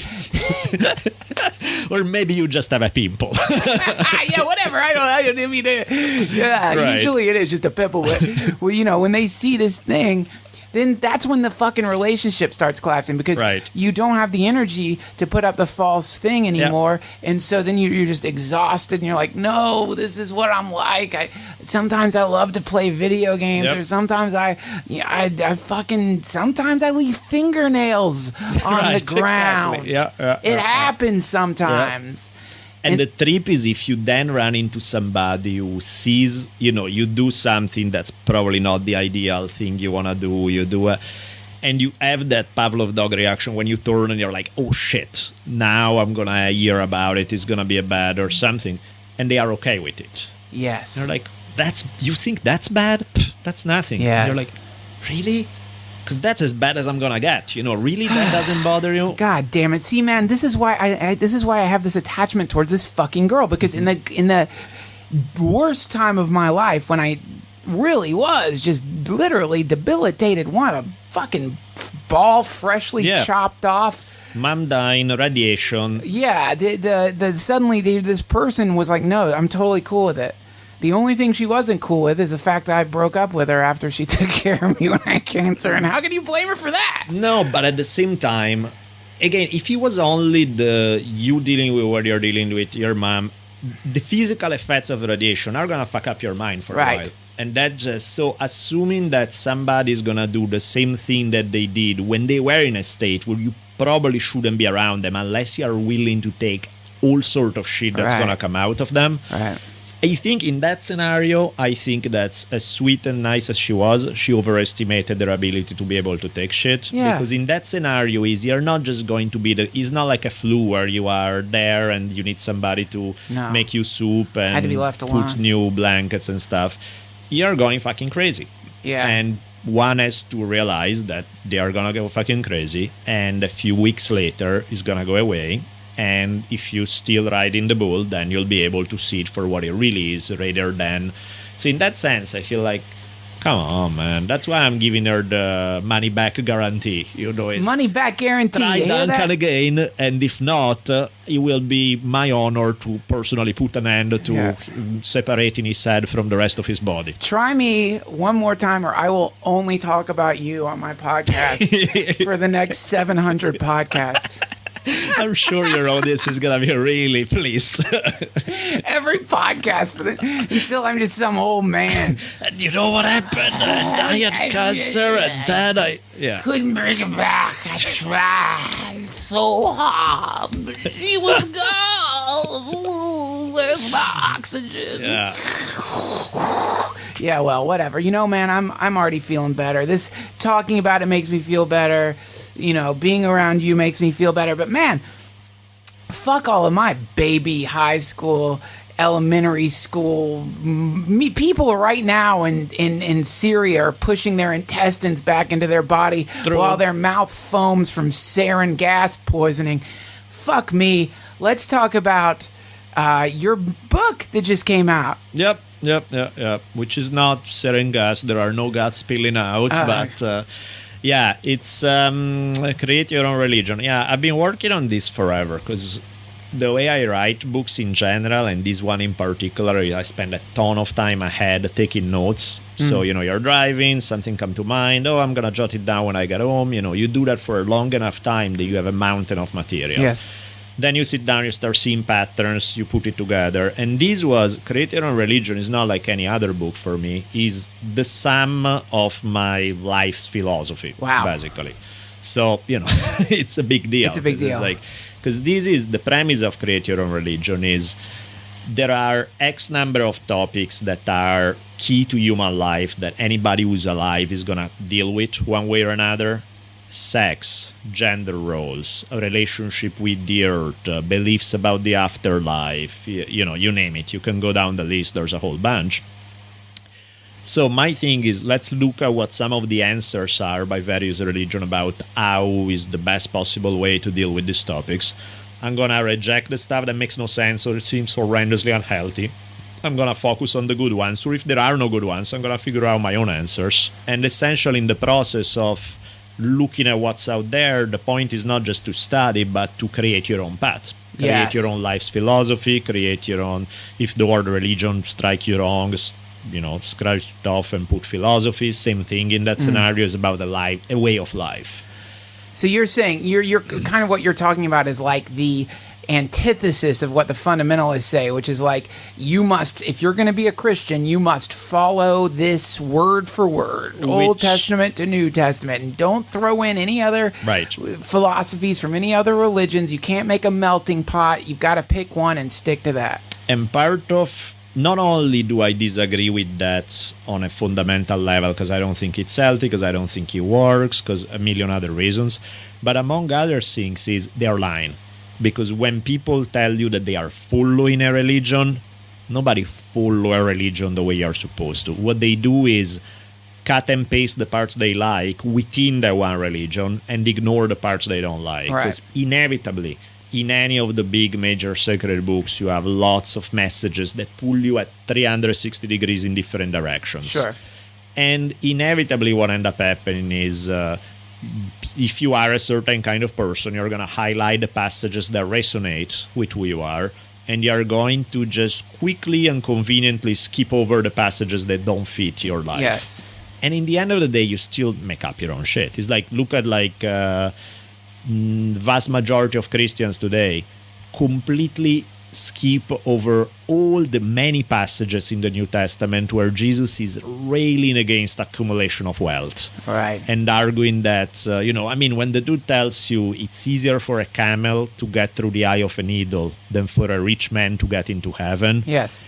Or maybe you just have a pimple. Yeah, whatever. I don't mean to. Yeah, right. Usually it is just a pimple. But, well, when they see this thing, then that's when the fucking relationship starts collapsing, because you don't have the energy to put up the false thing anymore. And so then you're just exhausted and you're like, no, this is what I'm like. Sometimes I love to play video games, or sometimes I sometimes I leave fingernails on the ground. Exactly. It happens sometimes. And the trip is, if you then run into somebody who sees, you do something that's probably not the ideal thing you want to do, and you have that Pavlov dog reaction when you turn and you're like, oh shit, now I'm going to hear about it, it's going to be a bad or something, and they are okay with it. Yes. They're like, you think that's bad? Pfft, that's nothing. Yes. You're like, really? Because that's as bad as I'm gonna get. Really, that doesn't bother you? God damn it! See, man, this is why I have this attachment towards this fucking girl. Because in the worst time of my life, when I really was just literally debilitated, want a fucking ball freshly chopped off. Mom dying, radiation. Yeah, suddenly this person was like, no, I'm totally cool with it. The only thing she wasn't cool with is the fact that I broke up with her after she took care of me when I had cancer. And how can you blame her for that? No, but at the same time, again, if it was only you dealing with what you're dealing with your mom, the physical effects of radiation are gonna fuck up your mind for a while. And that's just so assuming that somebody's gonna do the same thing that they did when they were in a state where you probably shouldn't be around them unless you are willing to take all sort of shit that's gonna come out of them. Right. I think in that scenario, I think that's as sweet and nice as she was, she overestimated their ability to be able to take shit. Yeah. Because in that scenario, you're not just going to be it's not like a flu where you are there and you need somebody to make you soup and had to be left alone. Put new blankets and stuff. You're going fucking crazy. Yeah. And one has to realize that they are gonna go fucking crazy, and a few weeks later, it's gonna go away. And if you still ride in the bull, then you'll be able to see it for what it really is, rather than. So in that sense, I feel like, come on, man. That's why I'm giving her the money back guarantee. It's money back guarantee. Try Duncan again, and if not, it will be my honor to personally put an end to separating his head from the rest of his body. Try me one more time, or I will only talk about you on my podcast for the next 700 podcasts. I'm sure your audience is gonna be really pleased. Every podcast until I'm just some old man. And you know what happened? I had cancer, and then I couldn't bring it back. I tried so hard, but he was gone. Where's my oxygen? Yeah, well, whatever. You know, man, I'm already feeling better. This talking about it makes me feel better. You know, being around you makes me feel better. But man, fuck all of my baby high school, elementary school. People right now in Syria are pushing their intestines back into their body while their mouth foams from sarin gas poisoning. Fuck me. Let's talk about your book that just came out. Yep. Which is not sarin gas. There are no guts spilling out, but... yeah, it's Create Your Own Religion. Yeah, I've been working on this forever because the way I write books in general, and this one in particular, I spend a ton of time ahead taking notes. So, you're driving, something come to mind. Oh, I'm going to jot it down when I get home. You do that for a long enough time that you have a mountain of material. Yes. Then you sit down, you start seeing patterns, you put it together. And this was, Create Your Own Religion is not like any other book for me. Is the sum of my life's philosophy, basically. So, it's a big deal. It's a big deal. It's like, because this is the premise of Create Your Own Religion is there are X number of topics that are key to human life that anybody who's alive is going to deal with one way or another. Sex, gender roles, a relationship with the earth, beliefs about the afterlife, you name it. You can go down the list. There's a whole bunch. So my thing is, let's look at what some of the answers are by various religions about how is the best possible way to deal with these topics. I'm going to reject the stuff that makes no sense or it seems horrendously unhealthy. I'm going to focus on the good ones. Or if there are no good ones, I'm going to figure out my own answers. And essentially in the process of looking at what's out there, the point is not just to study, but to create your own path. Create your own life's philosophy, create your own, if the word religion strike you wrong, scratch it off and put philosophy. Same thing in that scenario is about a way of life. So you're saying, you're kind of what you're talking about is like the antithesis of what the fundamentalists say, which is like, you must, if you're going to be a Christian, you must follow this word for word, Old Testament to New Testament, and don't throw in any other philosophies from any other religions. You can't make a melting pot. You've got to pick one and stick to that. And part of, not only do I disagree with that on a fundamental level, because I don't think it's healthy, because I don't think it works, because a million other reasons, but among other things is they're lying. Because when people tell you that they are following a religion, nobody follow a religion the way you're supposed to. What they do is cut and paste the parts they like within the one religion and ignore the parts they don't like. Because inevitably, in any of the big major sacred books, you have lots of messages that pull you at 360 degrees in different directions. Sure. And inevitably what ends up happening is... if you are a certain kind of person, you're going to highlight the passages that resonate with who you are, and you are going to just quickly and conveniently skip over the passages that don't fit your life. Yes. And in the end of the day, you still make up your own shit. It's like, look at vast majority of Christians today completely skip over all the many passages in the New Testament where Jesus is railing against accumulation of wealth. Right. And arguing that, when the dude tells you it's easier for a camel to get through the eye of a needle than for a rich man to get into heaven. Yes.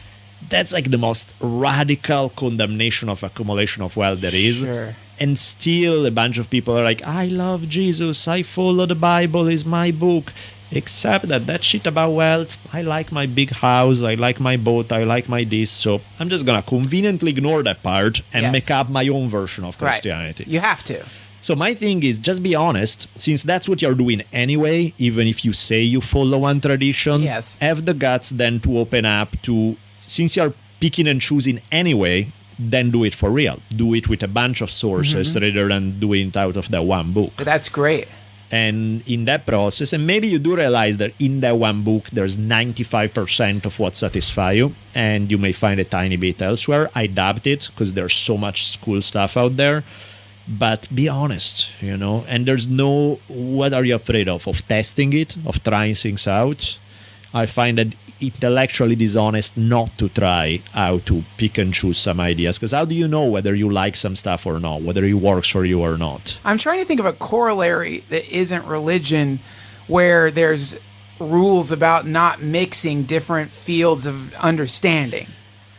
That's like the most radical condemnation of accumulation of wealth there is. Sure. And still a bunch of people are like, I love Jesus, I follow the Bible, is my book. Except that shit about wealth, I like my big house, I like my boat, I like my this. So I'm just going to conveniently ignore that part and make up my own version of Christianity. Right. You have to. So my thing is, just be honest, since that's what you're doing anyway, even if you say you follow one tradition, have the guts then to open up to, since you're picking and choosing anyway, then do it for real. Do it with a bunch of sources rather than doing it out of that one book. That's great. And in that process, and maybe you do realize that in that one book, there's 95% of what satisfies you, and you may find a tiny bit elsewhere. I doubt it, because there's so much cool stuff out there. But be honest, and there's no, what are you afraid of? Of testing it, of trying things out? I find that intellectually dishonest not to try how to pick and choose some ideas, because how do you know whether you like some stuff or not, whether it works for you or not? I'm trying to think of a corollary that isn't religion, where there's rules about not mixing different fields of understanding.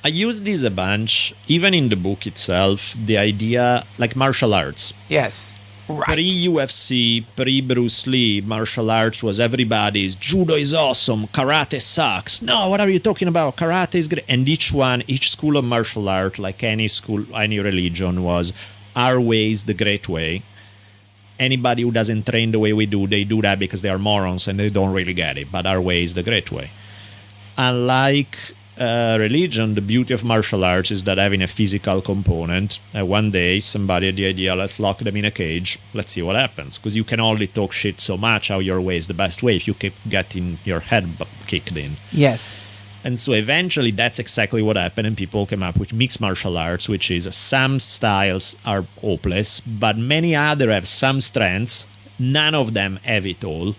I use this a bunch, even in the book itself, the idea, like martial arts. Yes. Right. Pre-UFC, pre-Bruce Lee, martial arts was everybody's, judo is awesome, karate sucks. No, what are you talking about? Karate is great. And each school of martial art, like any school, any religion, was our way is the great way. Anybody who doesn't train the way we do, they do that because they are morons and they don't really get it. But our way is the great way. Unlike religion, the beauty of martial arts is that having a physical component. One day, somebody had the idea, let's lock them in a cage, let's see what happens. Because you can only talk shit so much how your way is the best way if you keep getting your head kicked in. Yes. And so eventually that's exactly what happened, and people came up with mixed martial arts, which is some styles are hopeless, but many other have some strengths. None of them have it all.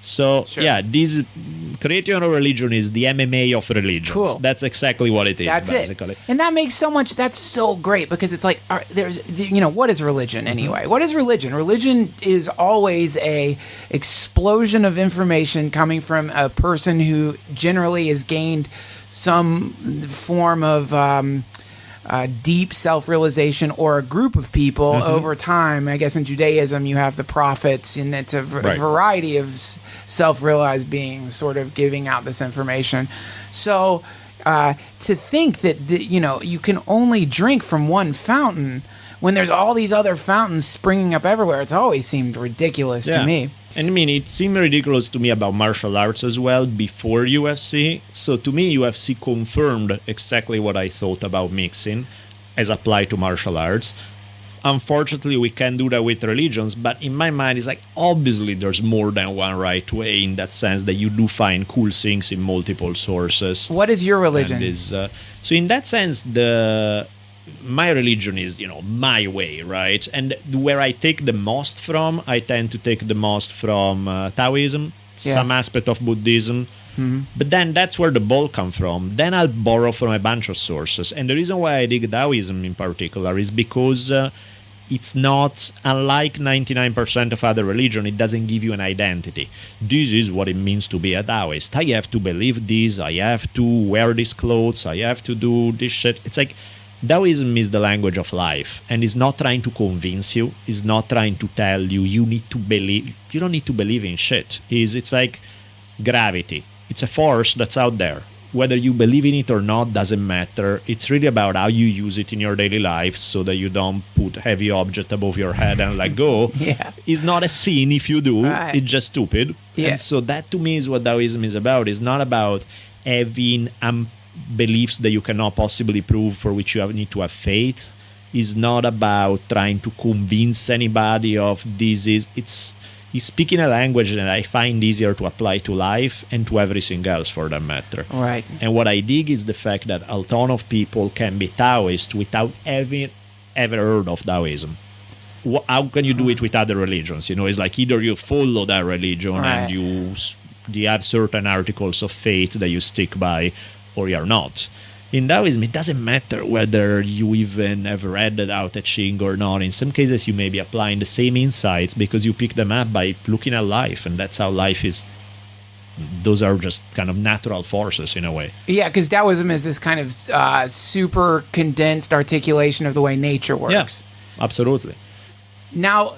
So, this creating a religion is the MMA of religions. Cool. That's exactly what it is, that's basically. It. And that makes so much, that's so great, because it's like, what is religion anyway? What is religion? Religion is always a explosion of information coming from a person who generally has gained some form of deep self-realization, or a group of people over time. I guess in Judaism you have the prophets, and it's a variety of self-realized beings sort of giving out this information. So to think that you can only drink from one fountain when there's all these other fountains springing up everywhere, it's always seemed ridiculous to me. And I mean, it seemed ridiculous to me about martial arts as well before UFC. So to me, UFC confirmed exactly what I thought about mixing as applied to martial arts. Unfortunately, we can't do that with religions, but in my mind, it's like, obviously there's more than one right way, in that sense that you do find cool things in multiple sources. What is your religion? So in that sense, my religion is, my way, right? And where I take the most from, I tend to take the most from Taoism, some aspect of Buddhism. But then that's where the bulk come from. Then I'll borrow from a bunch of sources. And the reason why I dig Taoism in particular is because it's not, unlike 99% of other religion, it doesn't give you an identity. This is what it means to be a Taoist. I have to believe this, I have to wear these clothes, I have to do this shit. It's like, Taoism is the language of life, and it's not trying to convince you, it's not trying to tell you, you don't need to believe in shit. It's like gravity. It's a force that's out there. Whether you believe in it or not doesn't matter. It's really about how you use it in your daily life, so that you don't put heavy object above your head and let go. It's not a sin if you do. Right. It's just stupid. And so that to me is what Taoism is about. It's not about having beliefs that you cannot possibly prove, for which you need to have faith. It's not about trying to convince anybody of this. It's He's speaking a language that I find easier to apply to life and to everything else for that matter. Right. And what I dig is the fact that a ton of people can be Taoist without having ever heard of Taoism. How can you do it with other religions? You know, it's like either you follow that religion Right. and you have certain articles of faith that you stick by, or you're not. In Taoism, it doesn't matter whether you even have read the Tao Te Ching or not. In some cases, you may be applying the same insights because you pick them up by looking at life, and that's how life is. Those are just kind of natural forces in a way. Yeah, because Taoism is this kind of super condensed articulation of the way nature works. Yeah, absolutely. Now,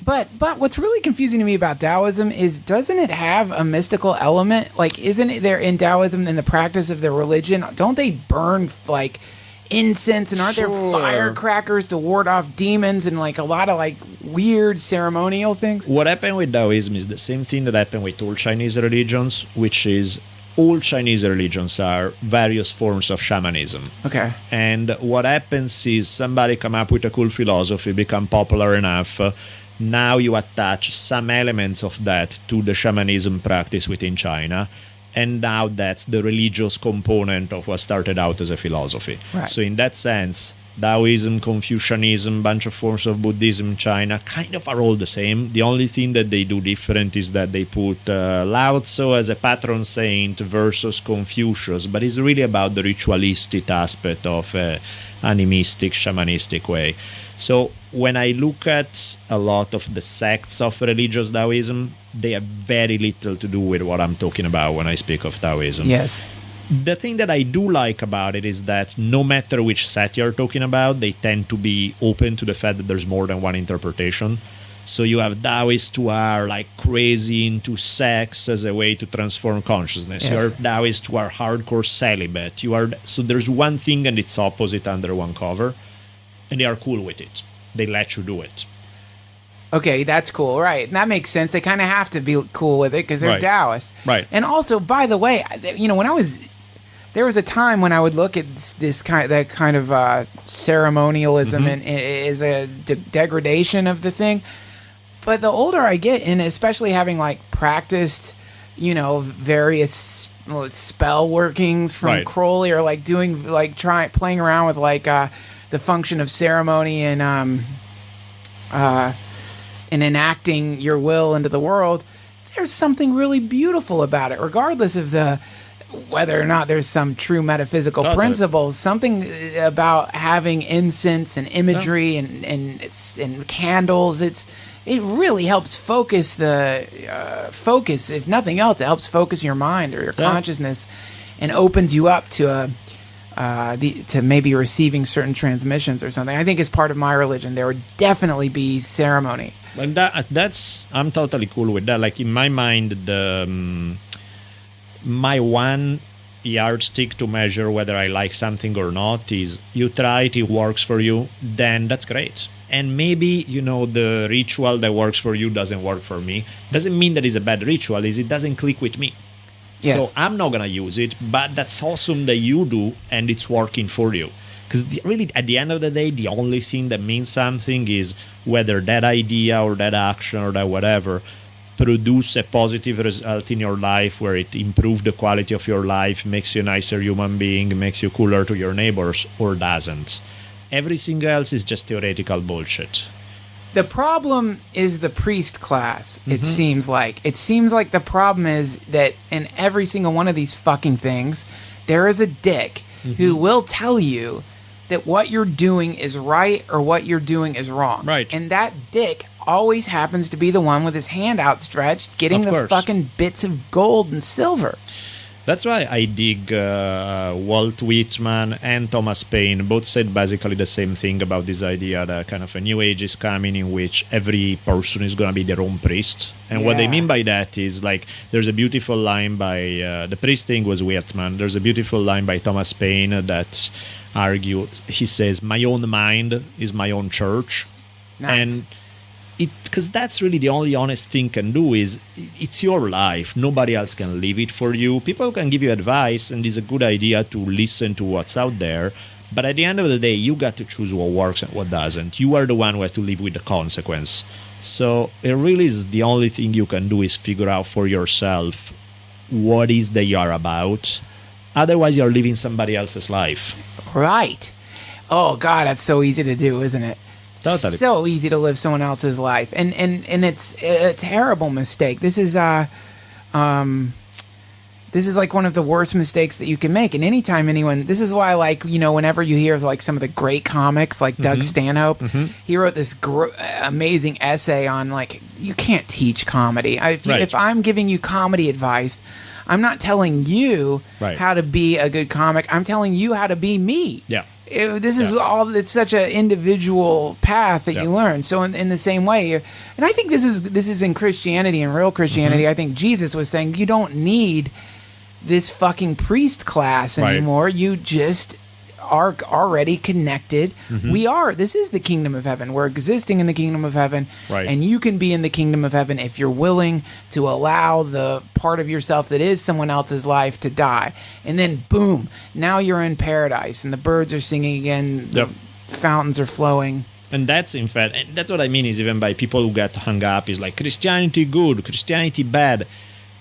but what's really confusing to me about Taoism is, doesn't it have a mystical element? Like, isn't it there in Taoism, in the practice of their religion, don't they burn like incense, and aren't there firecrackers to ward off demons and like a lot of like weird ceremonial things? What happened with Taoism is the same thing that happened with all Chinese religions, which is all Chinese religions are various forms of shamanism. Okay. And what happens is somebody come up with a cool philosophy, become popular enough. Now you attach some elements of that to the shamanism practice within China. And now that's the religious component of what started out as a philosophy. Right. So in that sense, Taoism, Confucianism, bunch of forms of Buddhism, China, kind of are all the same. The only thing that they do different is that they put Lao Tzu as a patron saint versus Confucius, but it's really about the ritualistic aspect of animistic, shamanistic way. So when I look at a lot of the sects of religious Taoism, they have very little to do with what I'm talking about when I speak of Taoism. Yes. The thing that I do like about it is that no matter which sect you're talking about, they tend to be open to the fact that there's more than one interpretation. So you have Taoists who are like crazy into sex as a way to transform consciousness. Yes. You have Taoists who are hardcore celibate. So there's one thing and its opposite under one cover, and they are cool with it. They let you do it. Okay, that's cool, right? And that makes sense. They kind of have to be cool with it because they're Right. Taoists, Right. And also, by the way, you know, there was a time when I would look at that kind of ceremonialism and as a degradation of the thing. But the older I get, and especially having like practiced, you know, various spell workings from Right. Crowley, or like doing like playing around with like the function of ceremony and enacting your will into the world, there's something really beautiful about it, regardless of whether or not there's some true metaphysical principles. Something about having incense and imagery and candles. It really helps focus focus. If nothing else, it helps focus your mind or your consciousness, and opens you up to to maybe receiving certain transmissions or something. I think as part of my religion, there would definitely be ceremony. And I'm totally cool with that. Like in my mind, my one yardstick to measure whether I like something or not is you try it works for you, then that's great. And maybe, you know, the ritual that works for you doesn't work for me. Doesn't mean that it's a bad ritual, it doesn't click with me. Yes. So I'm not going to use it, but that's awesome that you do and it's working for you. Because really, at the end of the day, the only thing that means something is whether that idea or that action or that whatever produce a positive result in your life where it improves the quality of your life, makes you a nicer human being, makes you cooler to your neighbors, or doesn't. Everything else is just theoretical bullshit. The problem is the priest class, it seems like. It seems like the problem is that in every single one of these fucking things, there is a dick who will tell you that what you're doing is right or what you're doing is wrong. Right. And that dick always happens to be the one with his hand outstretched, getting Of the course. fucking bits of gold and silver. That's why I dig Walt Whitman and Thomas Paine. Both said basically the same thing about this idea that kind of a new age is coming in which every person is going to be their own priest. And what they Yeah. mean by that is like there's a beautiful line by the priest thing was Whitman. There's a beautiful line by Thomas Paine that argues, he says, my own mind is my own church. Nice. And because that's really the only honest thing can do is it's your life. Nobody else can live it for you. People can give you advice, and it's a good idea to listen to what's out there, But at the end of the day, you got to choose what works and what doesn't. You are the one who has to live with the consequence. So it really is the only thing you can do is figure out for yourself what is that you are about. Otherwise, you're living somebody else's life. Right. Oh, God, that's so easy to do, isn't it? Totally. So easy to live someone else's life. And it's a terrible mistake. This is like one of the worst mistakes that you can make. And anytime anyone, this is why, like, you know, whenever you hear like some of the great comics, like Doug Stanhope, he wrote this amazing essay on, like, you can't teach comedy. If I'm giving you comedy advice, I'm not telling you how to be a good comic. I'm telling you how to be me. Yeah. This is all. It's such an individual path that you learn. So in the same way, and I think this is in Christianity, in real Christianity. I think Jesus was saying you don't need this fucking priest class anymore. You just are already connected. This is the kingdom of heaven. We're existing in the kingdom of heaven, and you can be in the kingdom of heaven if you're willing to allow the part of yourself that is someone else's life to die. And then boom, now you're in paradise and the birds are singing again, the fountains are flowing. And that's, in fact, and that's what I mean is even by people who get hung up is like Christianity good, Christianity bad.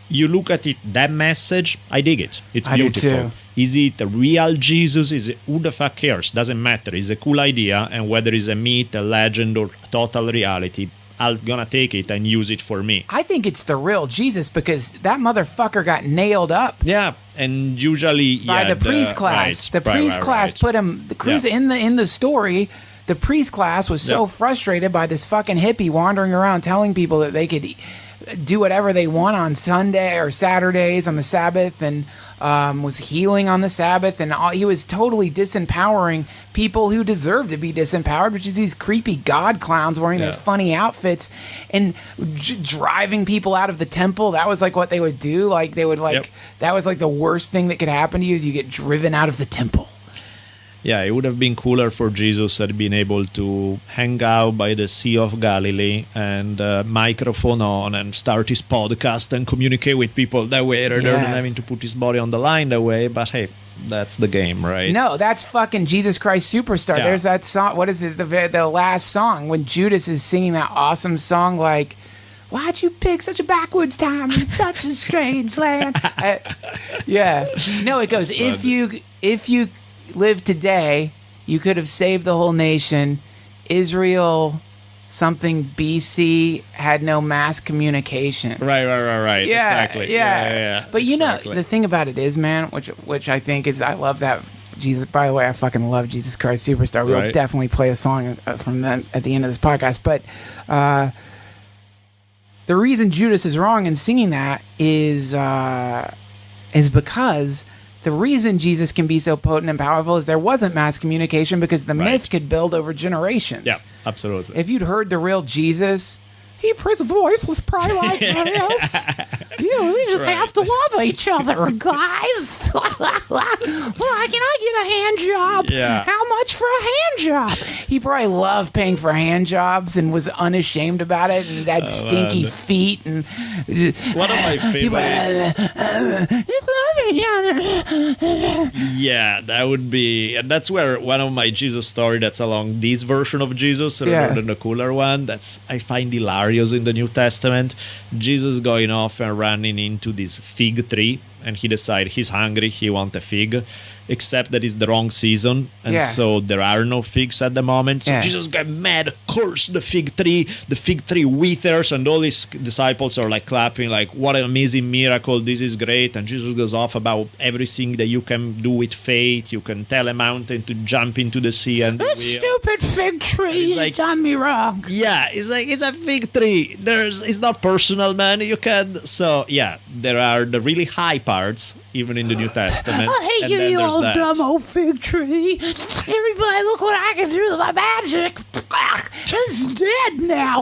You look at it, that message, I dig it. It's beautiful. I do too. Is it a real Jesus? Is it, who the fuck cares? Doesn't matter. It's a cool idea, and whether it's a myth, a legend, or total reality, I'm gonna take it and use it for me. I think it's the real Jesus because that motherfucker got nailed up. Yeah, and usually by the priest class. The priest class put him. In the story. The priest class was so frustrated by this fucking hippie wandering around telling people that they could do whatever they want on Sunday or Saturdays on the Sabbath, and was healing on the Sabbath, and he was totally disempowering people who deserve to be disempowered, which is these creepy god clowns wearing their funny outfits and driving people out of the temple. That was like what they would do. Like they would that was like the worst thing that could happen to you is you get driven out of the temple. Yeah, it would have been cooler for Jesus had been able to hang out by the Sea of Galilee and microphone on and start his podcast and communicate with people that way rather than having to put his body on the line that way. But hey, that's the game, right? No, that's fucking Jesus Christ Superstar. There's that song. What is it? The last song when Judas is singing that awesome song like, why'd you pick such a backwoods time in such a strange land? No, it goes, if you live today, you could have saved the whole nation. Israel something BC had no mass communication. Right. Yeah, exactly. Yeah. But you know, the thing about it is, man, which I think is, I love that Jesus. By the way, I fucking love Jesus Christ Superstar. We'll definitely play a song from them at the end of this podcast. But the reason Judas is wrong in singing that is because the reason Jesus can be so potent and powerful is there wasn't mass communication because the myth could build over generations. Yeah, absolutely. If you'd heard the real Jesus, his voice was probably like this. We just have to love each other, guys. Can I get a hand job? Yeah. How much for a hand job? He probably loved paying for hand jobs and was unashamed about it and had stinky feet. And one of my favorites. Just love each other. Yeah, that would be, and that's where one of my Jesus story that's along this version of Jesus rather than the cooler one. That's I find hilarious in the New Testament. Jesus going off and running into this fig tree, and he decides he's hungry, he wants a fig, except that it's the wrong season, and so there are no figs at the moment. So Jesus got mad, curse the fig tree withers, and all his disciples are like clapping, like, what an amazing miracle, this is great. And Jesus goes off about everything that you can do with faith. You can tell a mountain to jump into the sea, and this stupid fig tree's like, done me wrong. Yeah, it's like, it's a fig tree. It's not personal, man. You can. So yeah, there are the really high parts even in the New Testament. I hate you old dumb old fig tree. Everybody, look what I can do with my magic. It's dead now.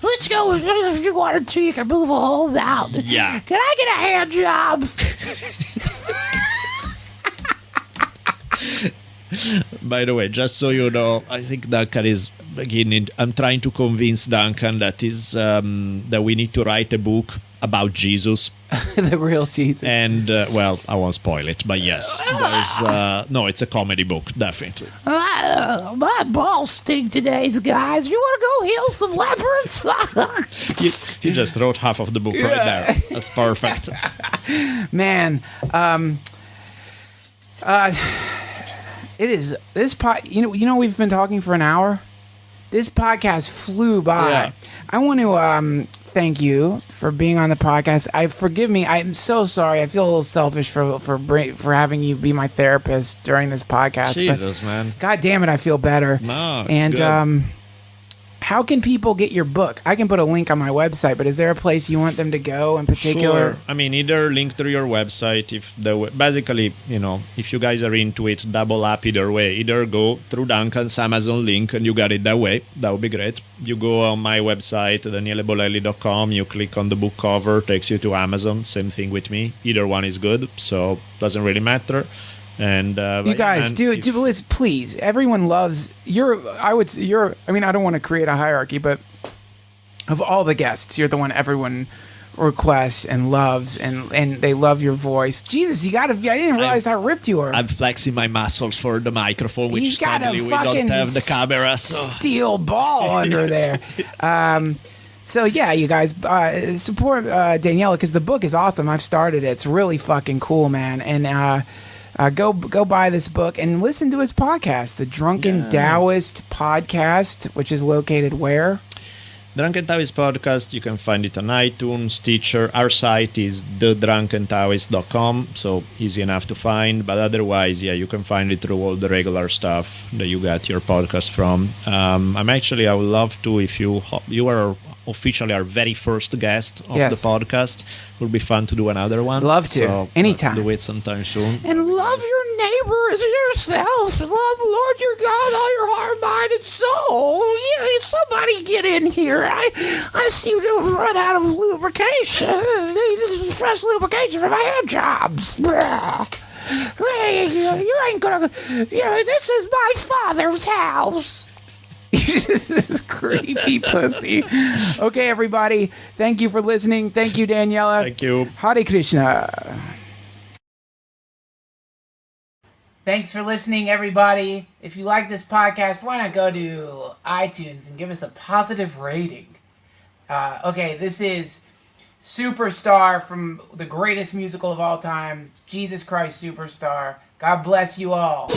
Let's go. If you wanted to, you can move a whole mountain. Yeah. Can I get a hand job? By the way, just so you know, I think Duncan is beginning. I'm trying to convince Duncan that we need to write a book about Jesus. The real Jesus. And well, I won't spoil it, but yes, there's no. It's a comedy book, definitely. My balls stink today, guys. You want to go heal some leopards? You just wrote half of the book right there. That's perfect. Man, it is this You know, we've been talking for an hour. This podcast flew by. Yeah. I want to thank you for being on the podcast. Forgive me. I'm so sorry. I feel a little selfish for having you be my therapist during this podcast. Jesus, man. God damn it, I feel better. No, it's and good. How can people get your book? I can put a link on my website, but is there a place you want them to go in particular? Sure. I mean, either link through your website. Basically, you know, if you guys are into it, double up either way. Either go through Duncan's Amazon link and you got it that way. That would be great. You go on my website, danielebolelli.com. You click on the book cover, takes you to Amazon. Same thing with me. Either one is good, so doesn't really matter. And you guys do listen, please. Everyone loves I mean, I don't want to create a hierarchy, but of all the guests, you're the one everyone requests and loves, and they love your voice. Jesus, I didn't realize how ripped you are. I'm flexing my muscles for the microphone, which He's got suddenly a we don't have the camera. Steel ball under there. So yeah, you guys support Daniela, because the book is awesome. I've started it. It's really fucking cool, man. And go buy this book and listen to his podcast, the Drunken Taoist Podcast, which is located where? Drunken Taoist Podcast, you can find it on iTunes, Stitcher. Our site is thedrunkentaoist.com, so easy enough to find. But otherwise, yeah, you can find it through all the regular stuff that you got your podcast from. I would love to, if you are officially our very first guest of the podcast. It would be fun to do another one. Love to. So Anytime. Let's do it sometime soon. And love your neighbor as yourself. Love the Lord your God, all your heart, mind, and soul. Yeah, somebody get in here. I seem to have run out of lubrication. This is fresh lubrication for my hand jobs. Hey, you ain't gonna... this is my father's house. This creepy pussy. Okay, everybody. Thank you for listening. Thank you, Daniela. Thank you. Hare Krishna. Thanks for listening, everybody. If you like this podcast, why not go to iTunes and give us a positive rating? Okay, this is Superstar from the greatest musical of all time, Jesus Christ Superstar. God bless you all.